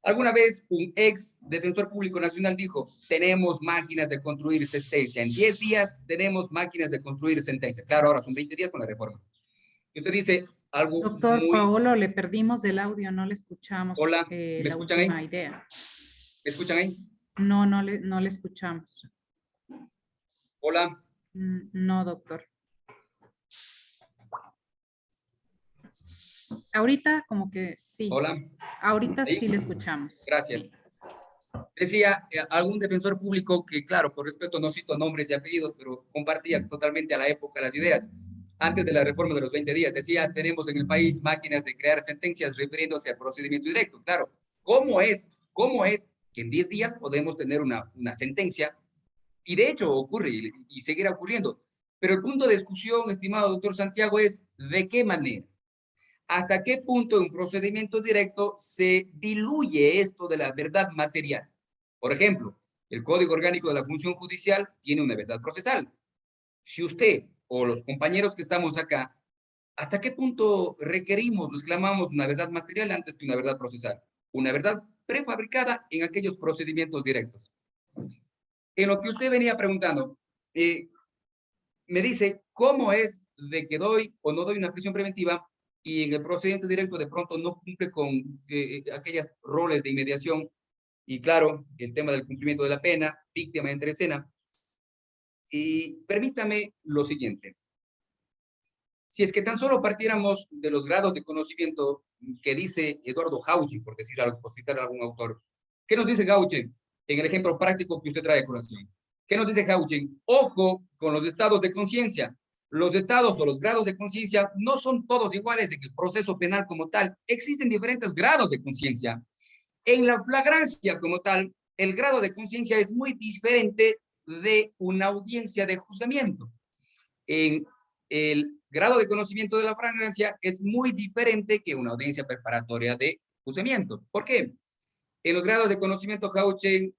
Alguna vez un ex defensor público nacional dijo, tenemos máquinas de construir sentencia. En 10 días tenemos máquinas de construir sentencias. Claro, ahora son 20 días con la reforma. Y usted dice algo Doctor muy... Paolo, le perdimos el audio, no le escuchamos. Hola, ¿me la escuchan última ahí? idea. ¿Me escuchan ahí? No, no le escuchamos. Hola. No, doctor. Ahorita como que sí. Hola. Ahorita ¿Ahí? sí le escuchamos. Gracias. Sí. Decía algún defensor público que, claro, por respeto no cito nombres y apellidos, pero compartía totalmente a la época las ideas. Antes de la reforma de los 20 días, decía, tenemos en el país máquinas de crear sentencias refiriéndose al procedimiento directo. Claro, ¿cómo es que en 10 días podemos tener una sentencia? Y de hecho ocurre y seguirá ocurriendo. Pero el punto de discusión, estimado doctor Santiago, es ¿de qué manera? ¿Hasta qué punto en un procedimiento directo se diluye esto de la verdad material? Por ejemplo, el Código Orgánico de la Función Judicial tiene una verdad procesal. Si usted o los compañeros que estamos acá, ¿hasta qué punto requerimos, reclamamos una verdad material antes que una verdad procesal? Una verdad prefabricada en aquellos procedimientos directos. En lo que usted venía preguntando, me dice, ¿cómo es de que doy o no doy una prisión preventiva y en el procedimiento directo de pronto no cumple con aquellos roles de inmediación? Y claro, el tema del cumplimiento de la pena, víctima entre escena. Y permítame lo siguiente. Si es que tan solo partiéramos de los grados de conocimiento que dice Eduardo Gauchi, por decir algo, por citar a algún autor, ¿qué nos dice Gauchi en el ejemplo práctico que usted trae a colación? ¿Qué nos dice Gauchi? Ojo con los estados de conciencia. Los estados o los grados de conciencia no son todos iguales en el proceso penal como tal. Existen diferentes grados de conciencia. En la flagrancia como tal, el grado de conciencia es muy diferente de una audiencia de juzgamiento. En el grado de conocimiento de la flagrancia es muy diferente que una audiencia preparatoria de juzgamiento. ¿Por qué? En los grados de conocimiento Gauchen,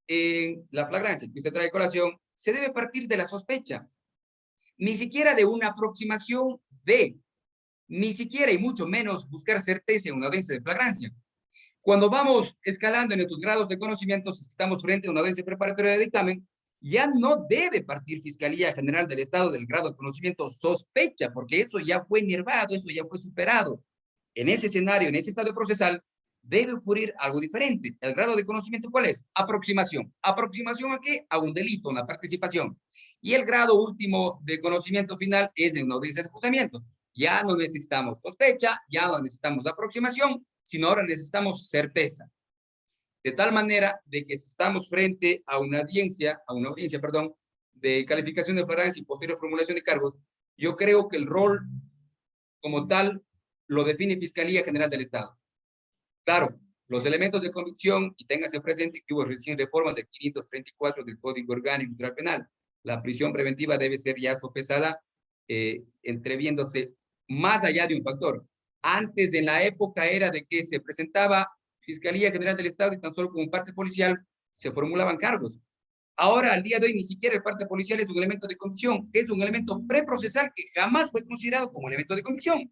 en la flagrancia que usted trae a colación, se debe partir de la sospecha. Ni siquiera de una aproximación de, ni siquiera y mucho menos buscar certeza en una audiencia de flagrancia. Cuando vamos escalando en estos grados de conocimiento, si estamos frente a una audiencia preparatoria de dictamen, ya no debe partir Fiscalía General del Estado del grado de conocimiento sospecha, porque eso ya fue enervado, eso ya fue superado. En ese escenario, en ese estado procesal, debe ocurrir algo diferente. ¿El grado de conocimiento cuál es? Aproximación. ¿Aproximación a qué? A un delito, una participación. Y el grado último de conocimiento final es en una audiencia de juzgamiento. Ya no necesitamos sospecha, ya no necesitamos aproximación, sino ahora necesitamos certeza. De tal manera de que si estamos frente a una audiencia, de calificación de flagrancia y posterior formulación de cargos, yo creo que el rol como tal lo define Fiscalía General del Estado. Claro, los elementos de convicción, y téngase presente que hubo recién reformas del 534 del Código Orgánico Integral Penal. La prisión preventiva debe ser ya sopesada, entreviéndose más allá de un factor. Antes, en la época, era de que se presentaba Fiscalía General del Estado y tan solo como parte policial se formulaban cargos. Ahora, al día de hoy, ni siquiera el parte policial es un elemento de convicción, es un elemento preprocesal que jamás fue considerado como elemento de convicción.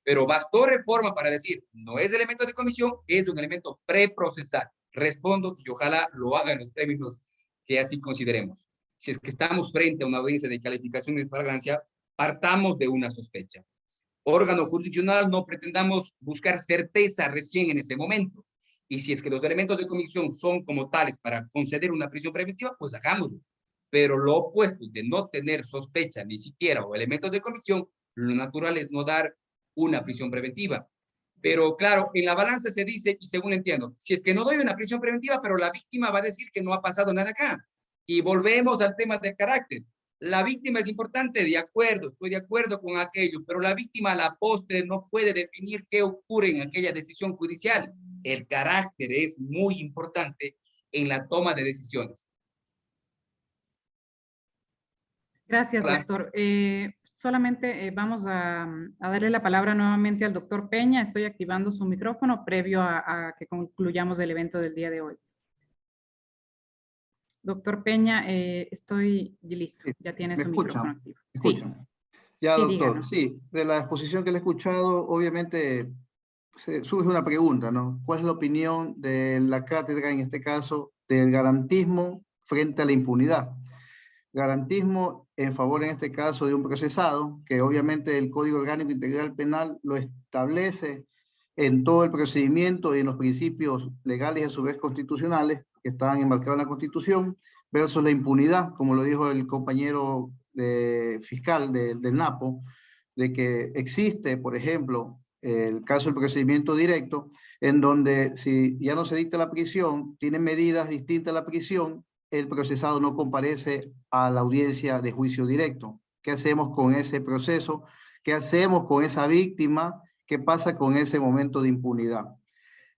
Pero bastó reforma para decir, no es elemento de comisión, es un elemento preprocesal. Respondo y ojalá lo haga en los términos que así consideremos. Si es que estamos frente a una audiencia de calificación de flagrancia, partamos de una sospecha. Órgano jurisdiccional, no pretendamos buscar certeza recién en ese momento. Y si es que los elementos de convicción son como tales para conceder una prisión preventiva, pues hagámoslo. Pero lo opuesto de no tener sospecha ni siquiera o elementos de convicción, lo natural es no dar una prisión preventiva. Pero claro, en la balanza se dice, y según entiendo, si es que no doy una prisión preventiva, pero la víctima va a decir que no ha pasado nada acá. Y volvemos al tema del carácter. La víctima es importante, de acuerdo, estoy de acuerdo con aquello, pero la víctima a la postre no puede definir qué ocurre en aquella decisión judicial. El carácter es muy importante en la toma de decisiones. Gracias, Hola. doctor. Solamente vamos a darle la palabra nuevamente al doctor Peña. Estoy activando su micrófono previo a que concluyamos el evento del día de hoy. Doctor Peña, estoy listo. Sí. Ya tiene ¿Me su escuchan? micrófono activo. ¿Me Sí, escuchan? Ya, sí, doctor, díganos. sí, de la exposición que le he escuchado, obviamente surge una pregunta, ¿no? ¿Cuál es la opinión de la cátedra, en este caso, del garantismo frente a la impunidad? Garantismo en favor, en este caso, de un procesado, que obviamente el Código Orgánico Integral Penal lo establece en todo el procedimiento y en los principios legales y a su vez constitucionales que están enmarcados en la Constitución, versus la impunidad, como lo dijo el compañero fiscal del Napo, de que existe, por ejemplo, el caso del procedimiento directo, en donde si ya no se dicta la prisión, tienen medidas distintas a la prisión, el procesado no comparece a la audiencia de juicio directo. ¿Qué hacemos con ese proceso? ¿Qué hacemos con esa víctima? ¿Qué pasa con ese momento de impunidad?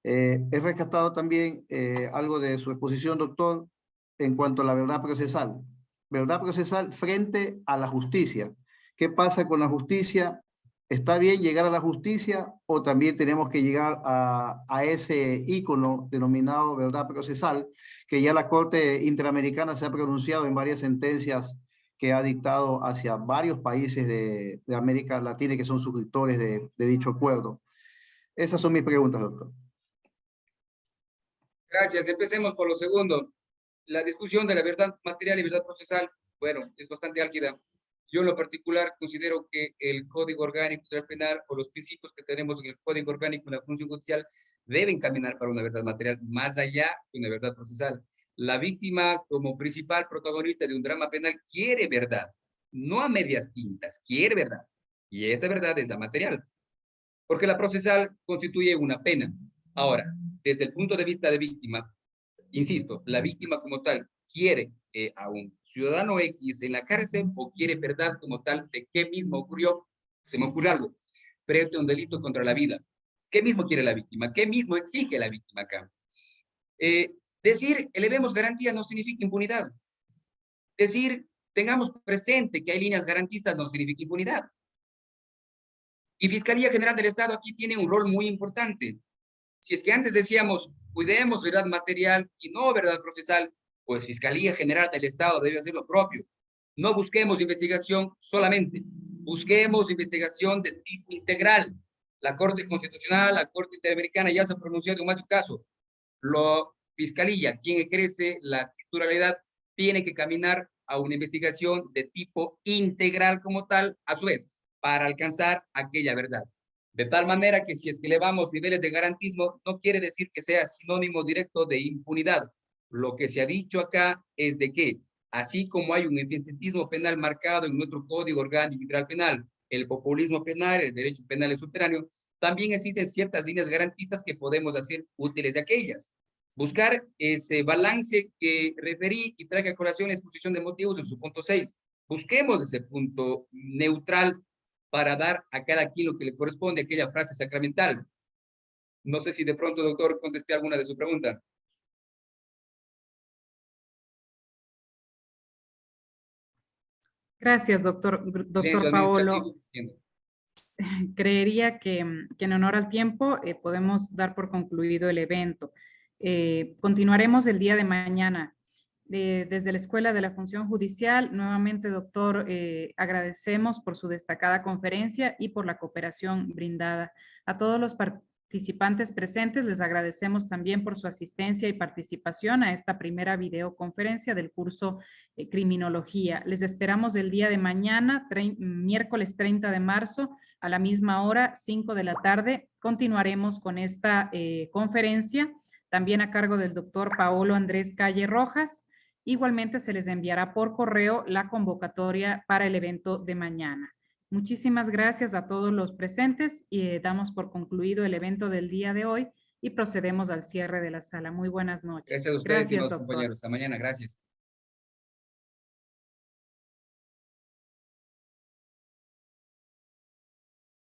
He rescatado también algo de su exposición, doctor, en cuanto a la verdad procesal. Verdad procesal frente a la justicia. ¿Qué pasa con la justicia? ¿Está bien llegar a la justicia o también tenemos que llegar a ese ícono denominado verdad procesal, que ya la Corte Interamericana se ha pronunciado en varias sentencias que ha dictado hacia varios países de América Latina que son suscriptores de dicho acuerdo? Esas son mis preguntas, doctor. Gracias. Empecemos por lo segundo. La discusión de la verdad material y verdad procesal, bueno, es bastante álgida. Yo en lo particular considero que el Código Orgánico Integral Penal o los principios que tenemos en el Código Orgánico de la Función Judicial deben caminar para una verdad material más allá de una verdad procesal. La víctima, como principal protagonista de un drama penal, quiere verdad, no a medias tintas, quiere verdad. Y esa verdad es la material, porque la procesal constituye una pena. Ahora, desde el punto de vista de víctima, insisto, la víctima como tal quiere a un ciudadano X en la cárcel o quiere verdad como tal de qué mismo ocurrió, se me ocurre algo, frente a un delito contra la vida. ¿Qué mismo quiere la víctima? ¿Qué mismo exige la víctima acá? Decir elevemos garantía no significa impunidad. Decir tengamos presente que hay líneas garantistas no significa impunidad. Y Fiscalía General del Estado aquí tiene un rol muy importante. Si es que antes decíamos, cuidemos verdad material y no verdad procesal, pues Fiscalía General del Estado debe hacer lo propio. No busquemos investigación solamente, busquemos investigación de tipo integral. La Corte Constitucional, la Corte Interamericana ya se ha pronunciado en más de un caso. La Fiscalía, quien ejerce la titularidad, tiene que caminar a una investigación de tipo integral como tal, a su vez, para alcanzar aquella verdad. De tal manera que si es que elevamos niveles de garantismo, no quiere decir que sea sinónimo directo de impunidad. Lo que se ha dicho acá es de que, así como hay un eficientismo penal marcado en nuestro Código Orgánico Integral Penal, el populismo penal, el derecho penal subterráneo, también existen ciertas líneas garantistas que podemos hacer útiles de aquellas. Buscar ese balance que referí y traje a colación la exposición de motivos en su punto 6. Busquemos ese punto neutral para dar a cada quien lo que le corresponde, aquella frase sacramental. No sé si de pronto, doctor, contesté alguna de su pregunta. Gracias, doctor Silencio Paolo. administrativo, entiendo. Creería que en honor al tiempo podemos dar por concluido el evento. Continuaremos el día de mañana. Desde la Escuela de la Función Judicial, nuevamente, doctor, agradecemos por su destacada conferencia y por la cooperación brindada. A todos los participantes presentes les agradecemos también por su asistencia y participación a esta primera videoconferencia del curso Criminología. Les esperamos el día de mañana, miércoles 30 de marzo, a la misma hora, 5 de la tarde. Continuaremos con esta conferencia, también a cargo del doctor Paolo Andrés Calle Rojas. Igualmente se les enviará por correo la convocatoria para el evento de mañana. Muchísimas gracias a todos los presentes y damos por concluido el evento del día de hoy y procedemos al cierre de la sala. Muy buenas noches. Gracias a ustedes, estimados compañeros. Hasta mañana. Gracias.